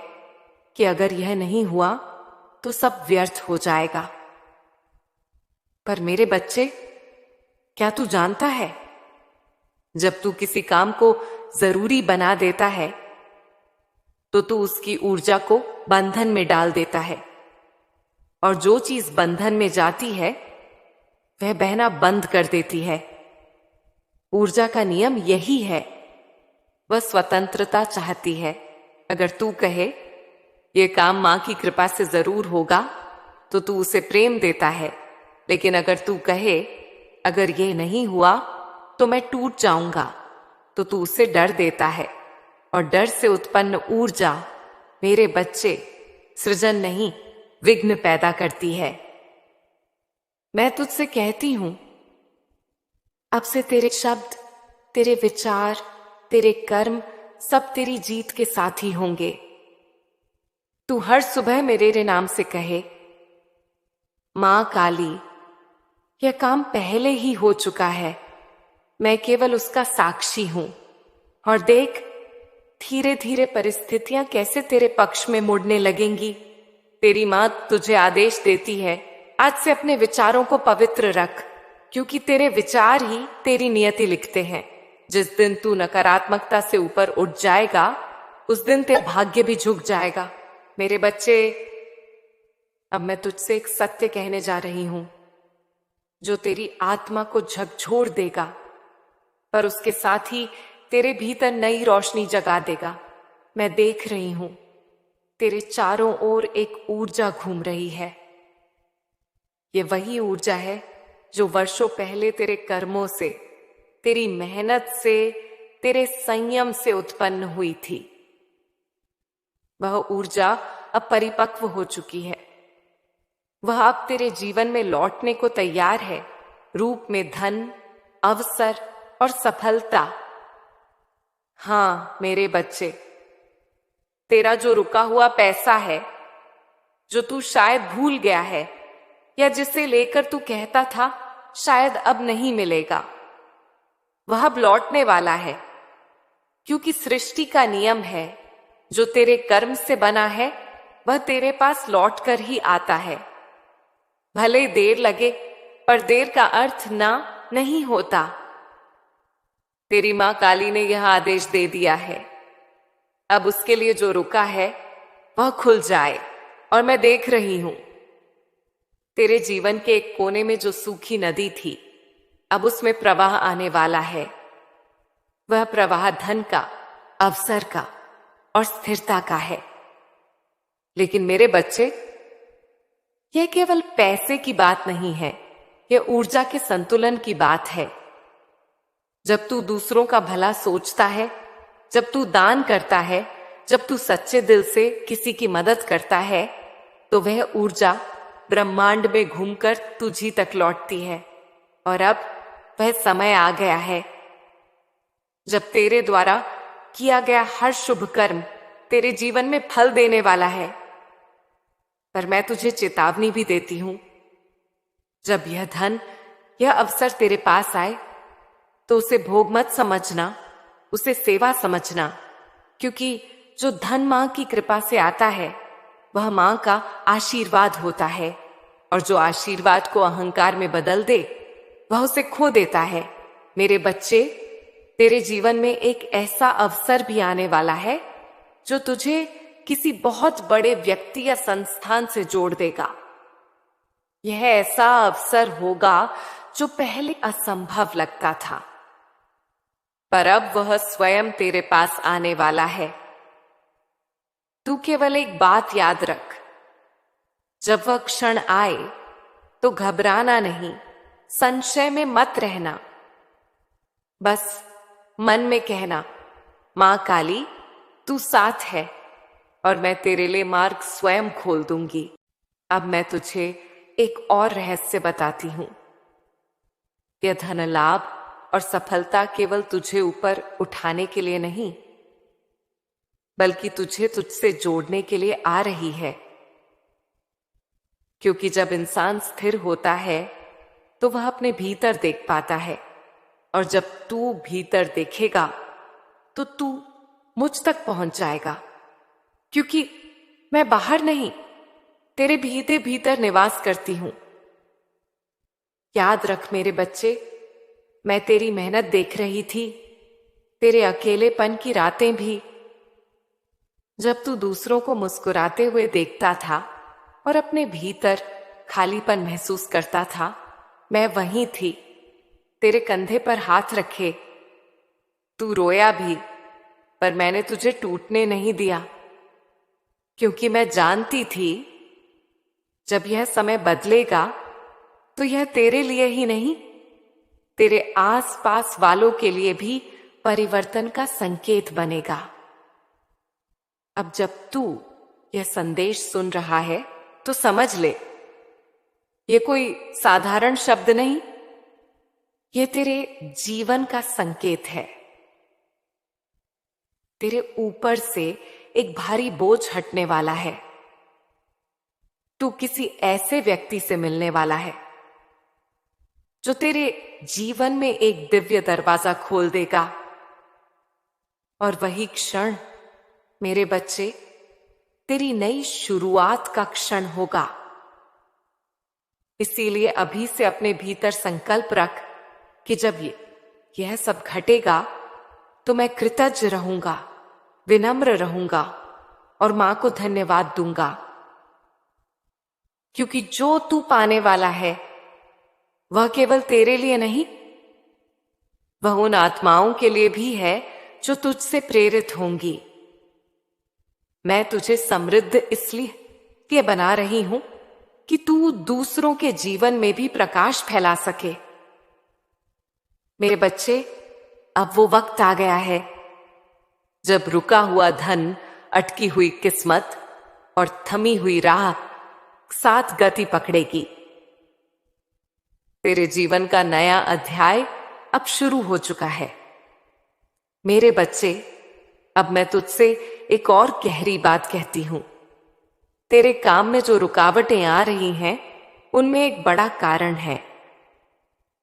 S1: कि अगर यह नहीं हुआ तो सब व्यर्थ हो जाएगा। पर मेरे बच्चे, क्या तू जानता है, जब तू किसी काम को जरूरी बना देता है तो तू उसकी ऊर्जा को बंधन में डाल देता है, और जो चीज बंधन में जाती है वह बहना बंद कर देती है। ऊर्जा का नियम यही है। वह स्वतंत्रता चाहती है। अगर तू कहे ये काम मां की कृपा से जरूर होगा, तो तू उसे प्रेम देता है। लेकिन अगर तू कहे अगर ये नहीं हुआ तो मैं टूट जाऊंगा, तो तू उससे डर देता है। और डर से उत्पन्न ऊर्जा, मेरे बच्चे, सृजन नहीं, विघ्न पैदा करती है। मैं तुझसे कहती हूं, अब से तेरे शब्द, तेरे विचार, तेरे कर्म सब तेरी जीत के साथी होंगे। तू हर सुबह मेरे नाम से कहे, मां काली, यह काम पहले ही हो चुका है, मैं केवल उसका साक्षी हूं। और देख, धीरे धीरे परिस्थितियां कैसे तेरे पक्ष में मुड़ने लगेंगी। तेरी मां तुझे आदेश देती है, आज से अपने विचारों को पवित्र रख, क्योंकि तेरे विचार ही तेरी नियति लिखते हैं। जिस दिन तू नकारात्मकता से ऊपर उठ जाएगा, उस दिन तेरा भाग्य भी झुक जाएगा। मेरे बच्चे, अब मैं तुझसे एक सत्य कहने जा रही हूं, जो तेरी आत्मा को झकझोर देगा, पर उसके साथ ही तेरे भीतर नई रोशनी जगा देगा। मैं देख रही हूं, तेरे चारों ओर एक ऊर्जा घूम रही है। ये वही ऊर्जा है जो वर्षों पहले तेरे कर्मों से, तेरी मेहनत से, तेरे संयम से उत्पन्न हुई थी। वह ऊर्जा अब परिपक्व हो चुकी है। वह अब तेरे जीवन में लौटने को तैयार है, रूप में धन, अवसर और सफलता। हां मेरे बच्चे, तेरा जो रुका हुआ पैसा है, जो तू शायद भूल गया है, या जिसे लेकर तू कहता था शायद अब नहीं मिलेगा, वह अब लौटने वाला है। क्योंकि सृष्टि का नियम है, जो तेरे कर्म से बना है वह तेरे पास लौटकर ही आता है। भले देर लगे, पर देर का अर्थ ना नहीं होता। तेरी मां काली ने यह आदेश दे दिया है, अब उसके लिए जो रुका है वह खुल जाए। और मैं देख रही हूं, तेरे जीवन के एक कोने में जो सूखी नदी थी, अब उसमें प्रवाह आने वाला है। वह प्रवाह धन का, अवसर का और स्थिरता का है। लेकिन मेरे बच्चे, यह केवल पैसे की बात नहीं है, यह ऊर्जा के संतुलन की बात है। जब तू दूसरों का भला सोचता है, जब तू दान करता है, जब तू सच्चे दिल से किसी की मदद करता है, तो वह ऊर्जा ब्रह्मांड में घूमकर तुझी तक लौटती है। और अब वह समय आ गया है जब तेरे द्वारा किया गया हर शुभ कर्म तेरे जीवन में फल देने वाला है। पर मैं तुझे चेतावनी भी देती हूं, जब यह धन, यह अवसर तेरे पास आए, तो उसे भोग मत समझना, उसे सेवा समझना। क्योंकि जो धन मां की कृपा से आता है, वह मां का आशीर्वाद होता है। और जो आशीर्वाद को अहंकार में बदल दे, वह उसे खो देता है। मेरे बच्चे, तेरे जीवन में एक ऐसा अवसर भी आने वाला है जो तुझे किसी बहुत बड़े व्यक्ति या संस्थान से जोड़ देगा। यह ऐसा अवसर होगा जो पहले असंभव लगता था, पर अब वह स्वयं तेरे पास आने वाला है। तू केवल एक बात याद रख, जब वह क्षण आए तो घबराना नहीं, संशय में मत रहना। बस मन में कहना, मां काली तू साथ है और मैं तेरे लिए मार्ग स्वयं खोल दूंगी। अब मैं तुझे एक और रहस्य बताती हूं। यह धन लाभ और सफलता केवल तुझे ऊपर उठाने के लिए नहीं, बल्कि तुझे तुझसे जोड़ने के लिए आ रही है। क्योंकि जब इंसान स्थिर होता है तो वह अपने भीतर देख पाता है, और जब तू भीतर देखेगा तो तू मुझ तक पहुंच जाएगा। क्योंकि मैं बाहर नहीं, तेरे भीतर भीतर निवास करती हूं। याद रख मेरे बच्चे, मैं तेरी मेहनत देख रही थी, तेरे अकेलेपन की रातें भी। जब तू दूसरों को मुस्कुराते हुए देखता था और अपने भीतर खालीपन महसूस करता था, मैं वहीं थी। तेरे कंधे पर हाथ रखे, तू रोया भी, पर मैंने तुझे टूटने नहीं दिया, क्योंकि मैं जानती थी जब यह समय बदलेगा तो यह तेरे लिए ही नहीं, तेरे आसपास वालों के लिए भी परिवर्तन का संकेत बनेगा। अब जब तू यह संदेश सुन रहा है तो समझ ले, यह कोई साधारण शब्द नहीं, यह तेरे जीवन का संकेत है। तेरे ऊपर से एक भारी बोझ हटने वाला है। तू किसी ऐसे व्यक्ति से मिलने वाला है जो तेरे जीवन में एक दिव्य दरवाजा खोल देगा। और वही क्षण, मेरे बच्चे, तेरी नई शुरुआत का क्षण होगा। इसीलिए अभी से अपने भीतर संकल्प रख कि जब यह सब घटेगा तो मैं कृतज्ञ रहूंगा, विनम्र रहूंगा और मां को धन्यवाद दूंगा, क्योंकि जो तू पाने वाला है वह केवल तेरे लिए नहीं, वह उन आत्माओं के लिए भी है जो तुझसे प्रेरित होंगी। मैं तुझे समृद्ध इसलिए बना रही हूं कि तू दूसरों के जीवन में भी प्रकाश फैला सके। मेरे बच्चे, अब वो वक्त आ गया है जब रुका हुआ धन, अटकी हुई किस्मत और थमी हुई राह साथ गति पकड़ेगी। तेरे जीवन का नया अध्याय अब शुरू हो चुका है। मेरे बच्चे, अब मैं तुझसे एक और गहरी बात कहती हूं। तेरे काम में जो रुकावटें आ रही हैं, उनमें एक बड़ा कारण है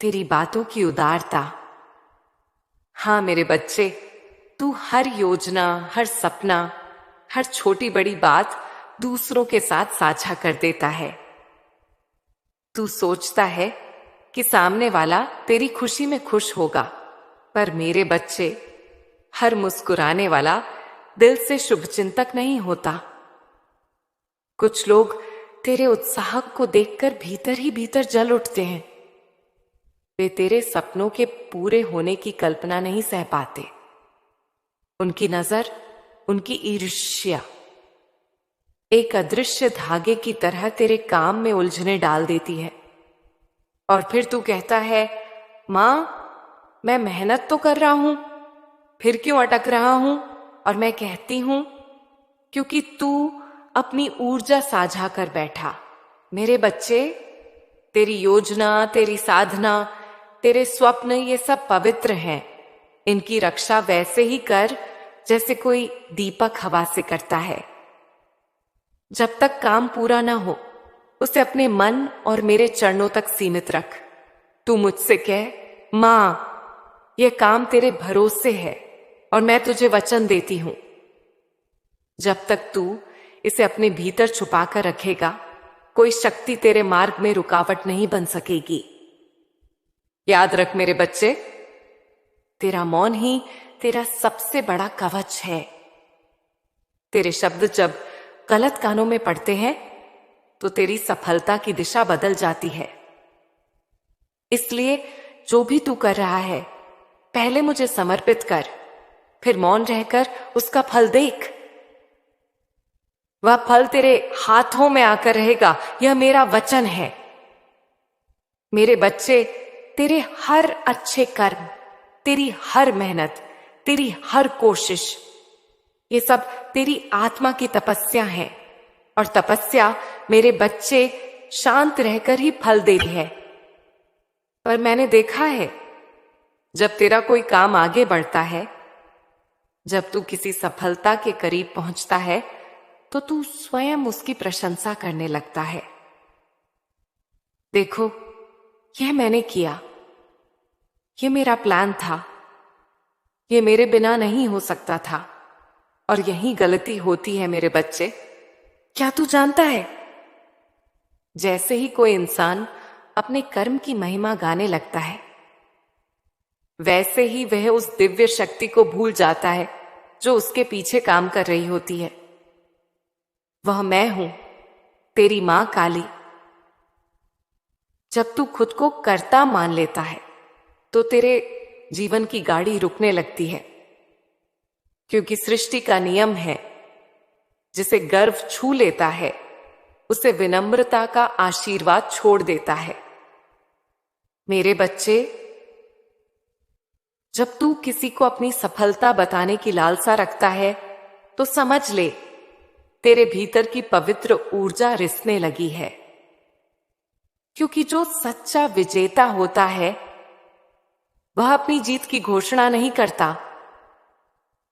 S1: तेरी बातों की उदारता। हां मेरे बच्चे, तू हर योजना, हर सपना, हर छोटी बड़ी बात दूसरों के साथ साझा कर देता है। तू सोचता है कि सामने वाला तेरी खुशी में खुश होगा, पर मेरे बच्चे, हर मुस्कुराने वाला दिल से शुभचिंतक नहीं होता। कुछ लोग तेरे उत्साह को देखकर भीतर ही भीतर जल उठते हैं। वे तेरे सपनों के पूरे होने की कल्पना नहीं सह पाते। उनकी नजर, उनकी ईर्ष्या एक अदृश्य धागे की तरह तेरे काम में उलझने डाल देती है। और फिर तू कहता है, मां, मैं मेहनत तो कर रहा हूं, फिर क्यों अटक रहा हूं? और मैं कहती हूं, क्योंकि तू अपनी ऊर्जा साझा कर बैठा। मेरे बच्चे, तेरी योजना, तेरी साधना, तेरे स्वप्न, ये सब पवित्र हैं। इनकी रक्षा वैसे ही कर जैसे कोई दीपक हवा से करता है। जब तक काम पूरा ना हो, उसे अपने मन और मेरे चरणों तक सीमित रख। तू मुझसे कह, मां, यह काम तेरे भरोसे है और मैं तुझे वचन देती हूं, जब तक तू इसे अपने भीतर छुपा कर रखेगा, कोई शक्ति तेरे मार्ग में रुकावट नहीं बन सकेगी। याद रख मेरे बच्चे, तेरा मौन ही तेरा सबसे बड़ा कवच है। तेरे शब्द जब गलत कानों में पड़ते हैं तो तेरी सफलता की दिशा बदल जाती है। इसलिए जो भी तू कर रहा है, पहले मुझे समर्पित कर, फिर मौन रहकर उसका फल देख। वह फल तेरे हाथों में आकर रहेगा, यह मेरा वचन है। मेरे बच्चे, तेरे हर अच्छे कर्म, तेरी हर मेहनत, तेरी हर कोशिश, ये सब तेरी आत्मा की तपस्या है। और तपस्या, मेरे बच्चे, शांत रहकर ही फल देती है। पर मैंने देखा है, जब तेरा कोई काम आगे बढ़ता है, जब तू किसी सफलता के करीब पहुंचता है, तो तू स्वयं उसकी प्रशंसा करने लगता है। देखो, यह मैंने किया, यह मेरा प्लान था, यह मेरे बिना नहीं हो सकता था। और यही गलती होती है मेरे बच्चे। क्या तू जानता है, जैसे ही कोई इंसान अपने कर्म की महिमा गाने लगता है, वैसे ही वह उस दिव्य शक्ति को भूल जाता है जो उसके पीछे काम कर रही होती है। वह मैं हूं, तेरी मां काली। जब तू खुद को कर्ता मान लेता है, तो तेरे जीवन की गाड़ी रुकने लगती है। क्योंकि सृष्टि का नियम है, जिसे गर्व छू लेता है उसे विनम्रता का आशीर्वाद छोड़ देता है। मेरे बच्चे, जब तू किसी को अपनी सफलता बताने की लालसा रखता है तो समझ ले, तेरे भीतर की पवित्र ऊर्जा रिसने लगी है। क्योंकि जो सच्चा विजेता होता है वह अपनी जीत की घोषणा नहीं करता,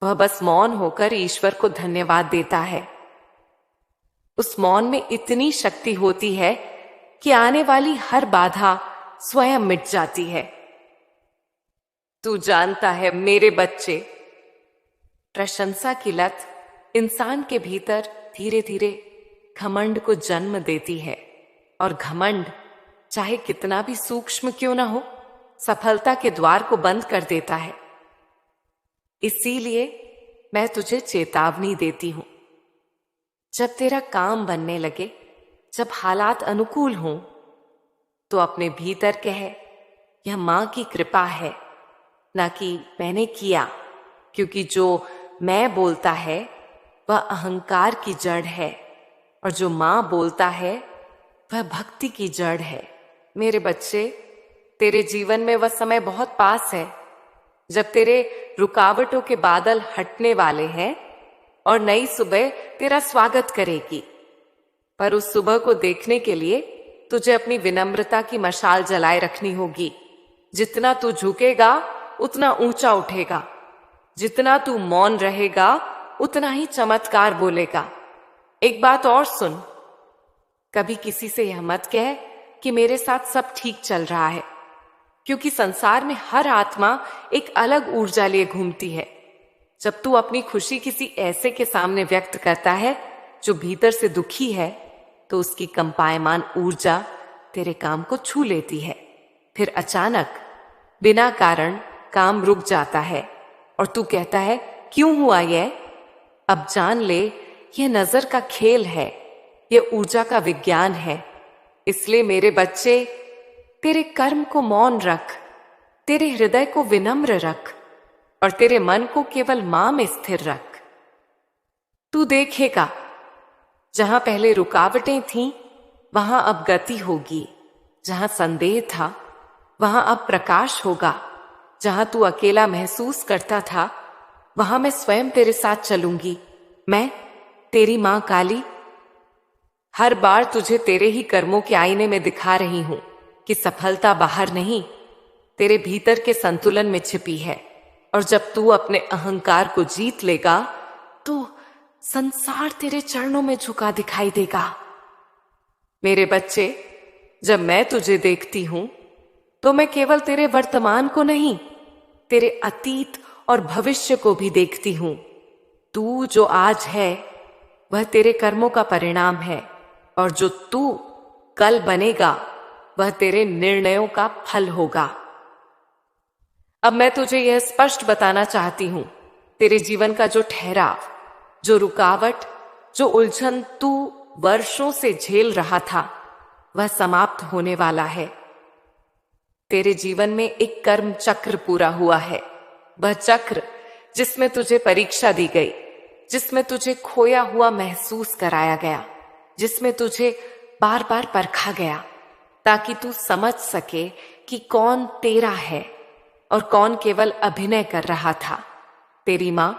S1: वह बस मौन होकर ईश्वर को धन्यवाद देता है। उस मौन में इतनी शक्ति होती है कि आने वाली हर बाधा स्वयं मिट जाती है। तू जानता है मेरे बच्चे, प्रशंसा की लत इंसान के भीतर धीरे धीरे घमंड को जन्म देती है, और घमंड चाहे कितना भी सूक्ष्म क्यों ना हो, सफलता के द्वार को बंद कर देता है। इसीलिए मैं तुझे चेतावनी देती हूं, जब तेरा काम बनने लगे, जब हालात अनुकूल हों, तो अपने भीतर कह, यह मां की कृपा है, ना कि मैंने किया। क्योंकि जो मैं बोलता है वह अहंकार की जड़ है, और जो मां बोलता है वह भक्ति की जड़ है। मेरे बच्चे, तेरे जीवन में वह समय बहुत पास है जब तेरे रुकावटों के बादल हटने वाले हैं और नई सुबह तेरा स्वागत करेगी। पर उस सुबह को देखने के लिए तुझे अपनी विनम्रता की मशाल जलाए रखनी होगी। जितना तू झुकेगा उतना ऊंचा उठेगा, जितना तू मौन रहेगा उतना ही चमत्कार बोलेगा। एक बात और सुन, कभी किसी से यह मत कह कि मेरे साथ सब ठीक चल रहा है, क्योंकि संसार में हर आत्मा एक अलग ऊर्जा लिए घूमती है। जब तू अपनी खुशी किसी ऐसे के सामने व्यक्त करता है जो भीतर से दुखी है, तो उसकी कंपायमान ऊर्जा तेरे काम को छू लेती है। फिर अचानक बिना कारण काम रुक जाता है और तू कहता है, क्यों हुआ यह? अब जान ले, यह नजर का खेल है, यह ऊर्जा का विज्ञान है। इसलिए मेरे बच्चे, तेरे कर्म को मौन रख, तेरे हृदय को विनम्र रख और तेरे मन को केवल मां में स्थिर रख। तू देखेगा, जहां पहले रुकावटें थीं वहां अब गति होगी, जहां संदेह था वहां अब प्रकाश होगा, जहां तू अकेला महसूस करता था वहां मैं स्वयं तेरे साथ चलूंगी। मैं तेरी मां काली हर बार तुझे तेरे ही कर्मों के आईने में दिखा रही हूं कि सफलता बाहर नहीं, तेरे भीतर के संतुलन में छिपी है। और जब तू अपने अहंकार को जीत लेगा तो संसार तेरे चरणों में झुका दिखाई देगा। मेरे बच्चे, जब मैं तुझे देखती हूं तो मैं केवल तेरे वर्तमान को नहीं, तेरे अतीत और भविष्य को भी देखती हूं। तू जो आज है वह तेरे कर्मों का परिणाम है, और जो तू कल बनेगा वह तेरे निर्णयों का फल होगा। अब मैं तुझे यह स्पष्ट बताना चाहती हूं, तेरे जीवन का जो ठहराव, जो रुकावट, जो उलझन तू वर्षों से झेल रहा था, वह समाप्त होने वाला है। तेरे जीवन में एक कर्म चक्र पूरा हुआ है, वह चक्र जिसमें तुझे परीक्षा दी गई, जिसमें तुझे खोया हुआ महसूस कराया गया, जिसमें तुझे बार बार परखा गया, ताकि तू समझ सके कि कौन तेरा है और कौन केवल अभिनय कर रहा था। तेरी मां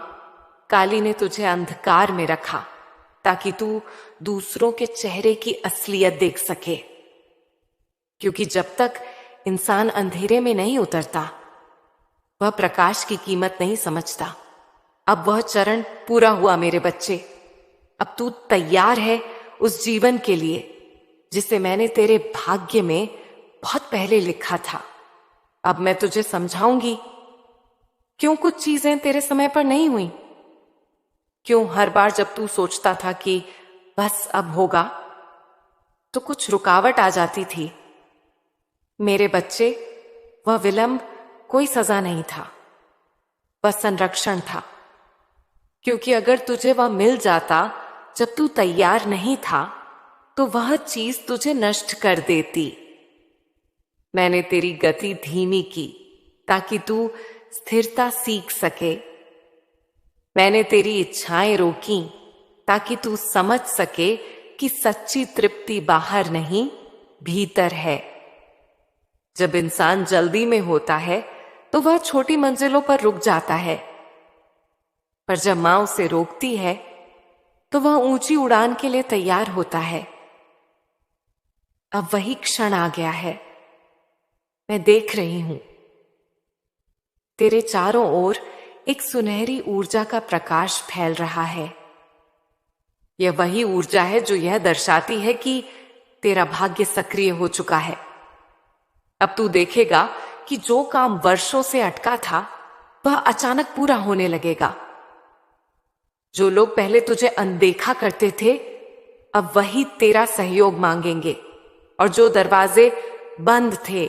S1: काली ने तुझे अंधकार में रखा ताकि तू दूसरों के चेहरे की असलियत देख सके। क्योंकि जब तक इंसान अंधेरे में नहीं उतरता, वह प्रकाश की कीमत नहीं समझता। अब वह चरण पूरा हुआ मेरे बच्चे। अब तू तैयार है उस जीवन के लिए जिसे मैंने तेरे भाग्य में बहुत पहले लिखा था। अब मैं तुझे समझाऊंगी क्यों कुछ चीजें तेरे समय पर नहीं हुई, क्यों हर बार जब तू सोचता था कि बस अब होगा, तो कुछ रुकावट आ जाती थी। मेरे बच्चे, वह विलंब कोई सजा नहीं था, वह संरक्षण था। क्योंकि अगर तुझे वह मिल जाता जब तू तैयार नहीं था, तो वह चीज तुझे नष्ट कर देती। मैंने तेरी गति धीमी की ताकि तू स्थिरता सीख सके। मैंने तेरी इच्छाएं रोकी ताकि तू समझ सके कि सच्ची तृप्ति बाहर नहीं, भीतर है। जब इंसान जल्दी में होता है तो वह छोटी मंजिलों पर रुक जाता है, पर जब मां उसे रोकती है तो वह ऊंची उड़ान के लिए तैयार होता है। अब वही क्षण आ गया है। मैं देख रही हूं, तेरे चारों ओर एक सुनहरी ऊर्जा का प्रकाश फैल रहा है। यह वही ऊर्जा है जो यह दर्शाती है कि तेरा भाग्य सक्रिय हो चुका है। अब तू देखेगा कि जो काम वर्षों से अटका था वह अचानक पूरा होने लगेगा। जो लोग पहले तुझे अनदेखा करते थे अब वही तेरा सहयोग मांगेंगे, और जो दरवाजे बंद थे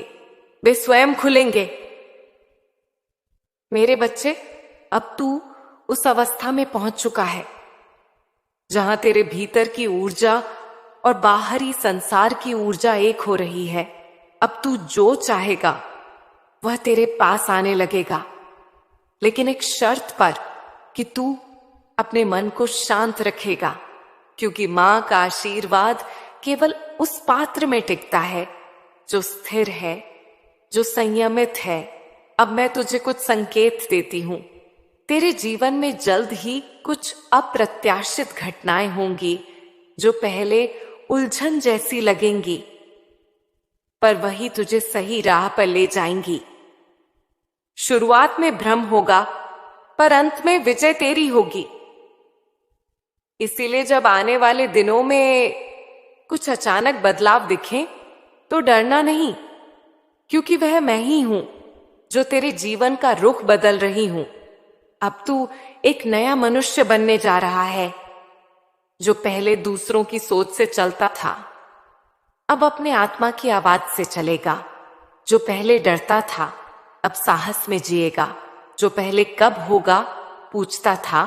S1: वे स्वयं खुलेंगे। मेरे बच्चे, अब तू उस अवस्था में पहुंच चुका है जहां तेरे भीतर की ऊर्जा और बाहरी संसार की ऊर्जा एक हो रही है। अब तू जो चाहेगा वह तेरे पास आने लगेगा, लेकिन एक शर्त पर कि तू अपने मन को शांत रखेगा, क्योंकि मां का आशीर्वाद केवल उस पात्र में टिकता है जो स्थिर है, जो संयमित है। अब मैं तुझे कुछ संकेत देती हूं। तेरे जीवन में जल्द ही कुछ अप्रत्याशित घटनाएं होंगी जो पहले उलझन जैसी लगेंगी, पर वही तुझे सही राह पर ले जाएंगी। शुरुआत में भ्रम होगा, पर अंत में विजय तेरी होगी। इसीलिए जब आने वाले दिनों में कुछ अचानक बदलाव दिखें तो डरना नहीं, क्योंकि वह मैं ही हूं जो तेरे जीवन का रुख बदल रही हूं। अब तू एक नया मनुष्य बनने जा रहा है। जो पहले दूसरों की सोच से चलता था अब अपने आत्मा की आवाज से चलेगा। जो पहले डरता था अब साहस में जिएगा। जो पहले कब होगा पूछता था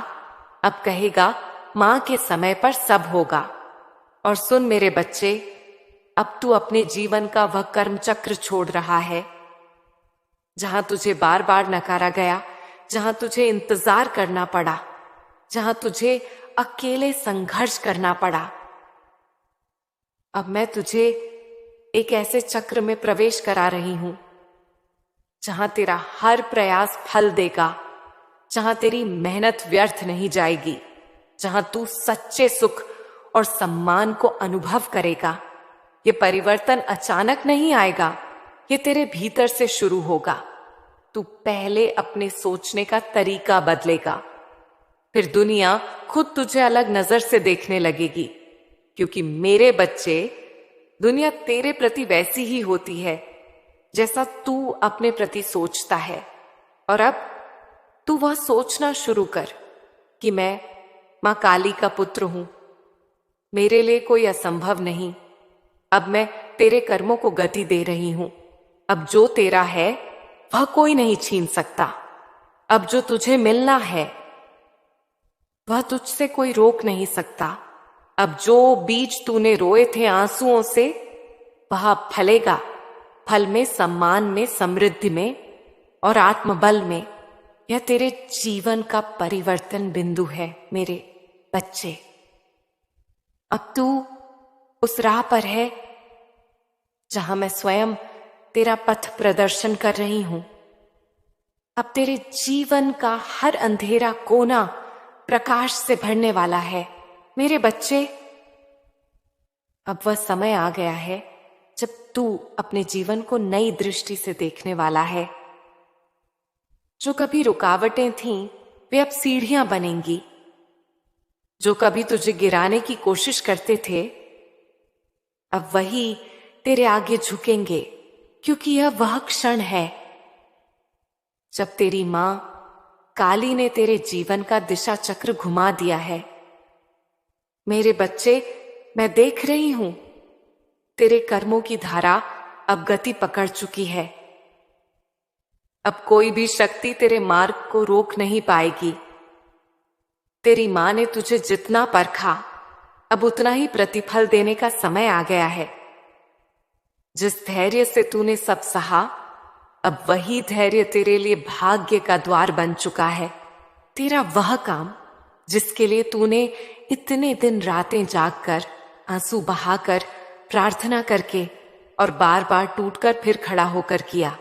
S1: अब कहेगा मां के समय पर सब होगा। और सुन मेरे बच्चे, अब तू अपने जीवन का वह कर्म चक्र छोड़ रहा है जहां तुझे बार बार नकारा गया, जहां तुझे इंतजार करना पड़ा, जहां तुझे अकेले संघर्ष करना पड़ा। अब मैं तुझे एक ऐसे चक्र में प्रवेश करा रही हूं जहां तेरा हर प्रयास फल देगा, जहां तेरी मेहनत व्यर्थ नहीं जाएगी, जहां तू सच्चे सुख और सम्मान को अनुभव करेगा। ये परिवर्तन अचानक नहीं आएगा, ये तेरे भीतर से शुरू होगा। तू पहले अपने सोचने का तरीका बदलेगा, फिर दुनिया खुद तुझे अलग नजर से देखने लगेगी, क्योंकि मेरे बच्चे, दुनिया तेरे प्रति वैसी ही होती है जैसा तू अपने प्रति सोचता है। और अब तू वह सोचना शुरू कर कि मैं मां काली का पुत्र हूं, मेरे लिए कोई असंभव नहीं। अब मैं तेरे कर्मों को गति दे रही हूं। अब जो तेरा है वह कोई नहीं छीन सकता। अब जो तुझे मिलना है वह तुझसे कोई रोक नहीं सकता। अब जो बीज तूने रोए थे आंसुओं से वह अब फलेगा, फल में, सम्मान में, समृद्धि में और आत्मबल में। यह तेरे जीवन का परिवर्तन बिंदु है मेरे बच्चे। अब तू उस राह पर है जहां मैं स्वयं तेरा पथ प्रदर्शन कर रही हूं। अब तेरे जीवन का हर अंधेरा कोना प्रकाश से भरने वाला है मेरे बच्चे। अब वह समय आ गया है जब तू अपने जीवन को नई दृष्टि से देखने वाला है। जो कभी रुकावटें थीं वे अब सीढ़ियां बनेंगी। जो कभी तुझे गिराने की कोशिश करते थे अब वही तेरे आगे झुकेंगे, क्योंकि यह वह क्षण है जब तेरी मां काली ने तेरे जीवन का दिशा चक्र घुमा दिया है। मेरे बच्चे, मैं देख रही हूं तेरे कर्मों की धारा अब गति पकड़ चुकी है। अब कोई भी शक्ति तेरे मार्ग को रोक नहीं पाएगी। तेरी मां ने तुझे जितना परखा अब उतना ही प्रतिफल देने का समय आ गया है। जिस धैर्य से तूने सब सहा अब वही धैर्य तेरे लिए भाग्य का द्वार बन चुका है। तेरा वह काम जिसके लिए तूने इतने दिन रातें जागकर, आंसू बहाकर, प्रार्थना करके और बार बार टूटकर फिर खड़ा होकर किया,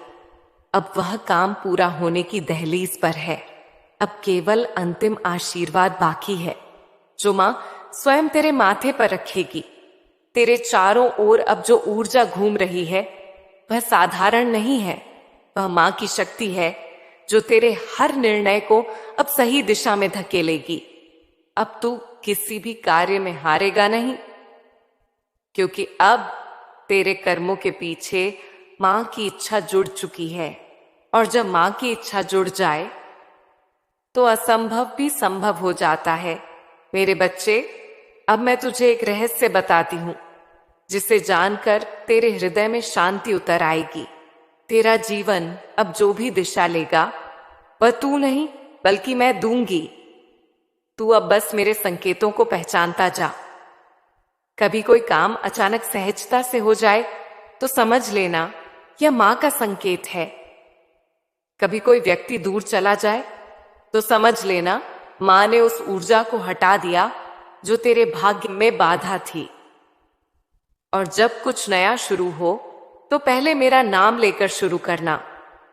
S1: अब वह काम पूरा होने की दहलीज पर है। अब केवल अंतिम आशीर्वाद बाकी है जो मां स्वयं तेरे माथे पर रखेगी। तेरे चारों ओर अब जो ऊर्जा घूम रही है वह साधारण नहीं है। वह मां की शक्ति है जो तेरे हर निर्णय को अब सही दिशा में धकेलेगी। अब तू किसी भी कार्य में हारेगा नहीं, क्योंकि अब तेरे कर्मों के पीछे मां की इच्छा जुड़ चुकी है। और जब मां की इच्छा जुड़ जाए तो असंभव भी संभव हो जाता है। मेरे बच्चे, अब मैं तुझे एक रहस्य बताती हूं जिसे जानकर तेरे हृदय में शांति उतर आएगी। तेरा जीवन अब जो भी दिशा लेगा वह तू नहीं बल्कि मैं दूंगी। तू अब बस मेरे संकेतों को पहचानता जा। कभी कोई काम अचानक सहजता से हो जाए तो समझ लेना यह मां का संकेत है। कभी कोई व्यक्ति दूर चला जाए तो समझ लेना मां ने उस ऊर्जा को हटा दिया जो तेरे भाग्य में बाधा थी। और जब कुछ नया शुरू हो तो पहले मेरा नाम लेकर शुरू करना,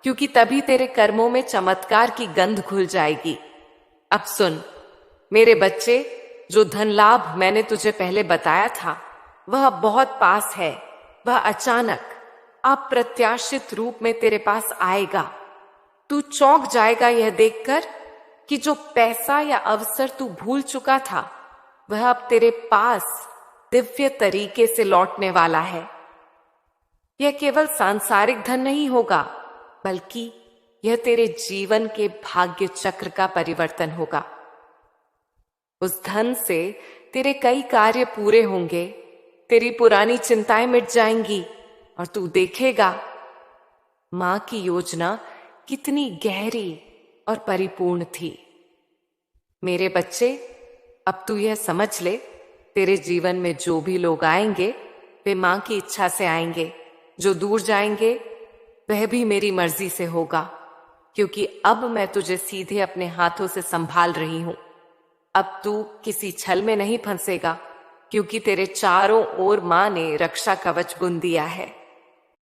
S1: क्योंकि तभी तेरे कर्मों में चमत्कार की गंध घुल जाएगी। अब सुन मेरे बच्चे, जो धन लाभ मैंने तुझे पहले बताया था वह बहुत पास है। वह अचानक अप्रत्याशित रूप में तेरे पास आएगा। तू चौंक जाएगा यह देखकर कि जो पैसा या अवसर तू भूल चुका था वह अब तेरे पास दिव्य तरीके से लौटने वाला है। यह केवल सांसारिक धन नहीं होगा, बल्कि यह तेरे जीवन के भाग्य चक्र का परिवर्तन होगा। उस धन से तेरे कई कार्य पूरे होंगे, तेरी पुरानी चिंताएं मिट जाएंगी और तू देखेगा मां की योजना कितनी गहरी और परिपूर्ण थी। मेरे बच्चे, अब तू यह समझ ले, तेरे जीवन में जो भी लोग आएंगे वे मां की इच्छा से आएंगे। जो दूर जाएंगे वह भी मेरी मर्जी से होगा, क्योंकि अब मैं तुझे सीधे अपने हाथों से संभाल रही हूं। अब तू किसी छल में नहीं फंसेगा, क्योंकि तेरे चारों ओर मां ने रक्षा कवच बुन दिया है।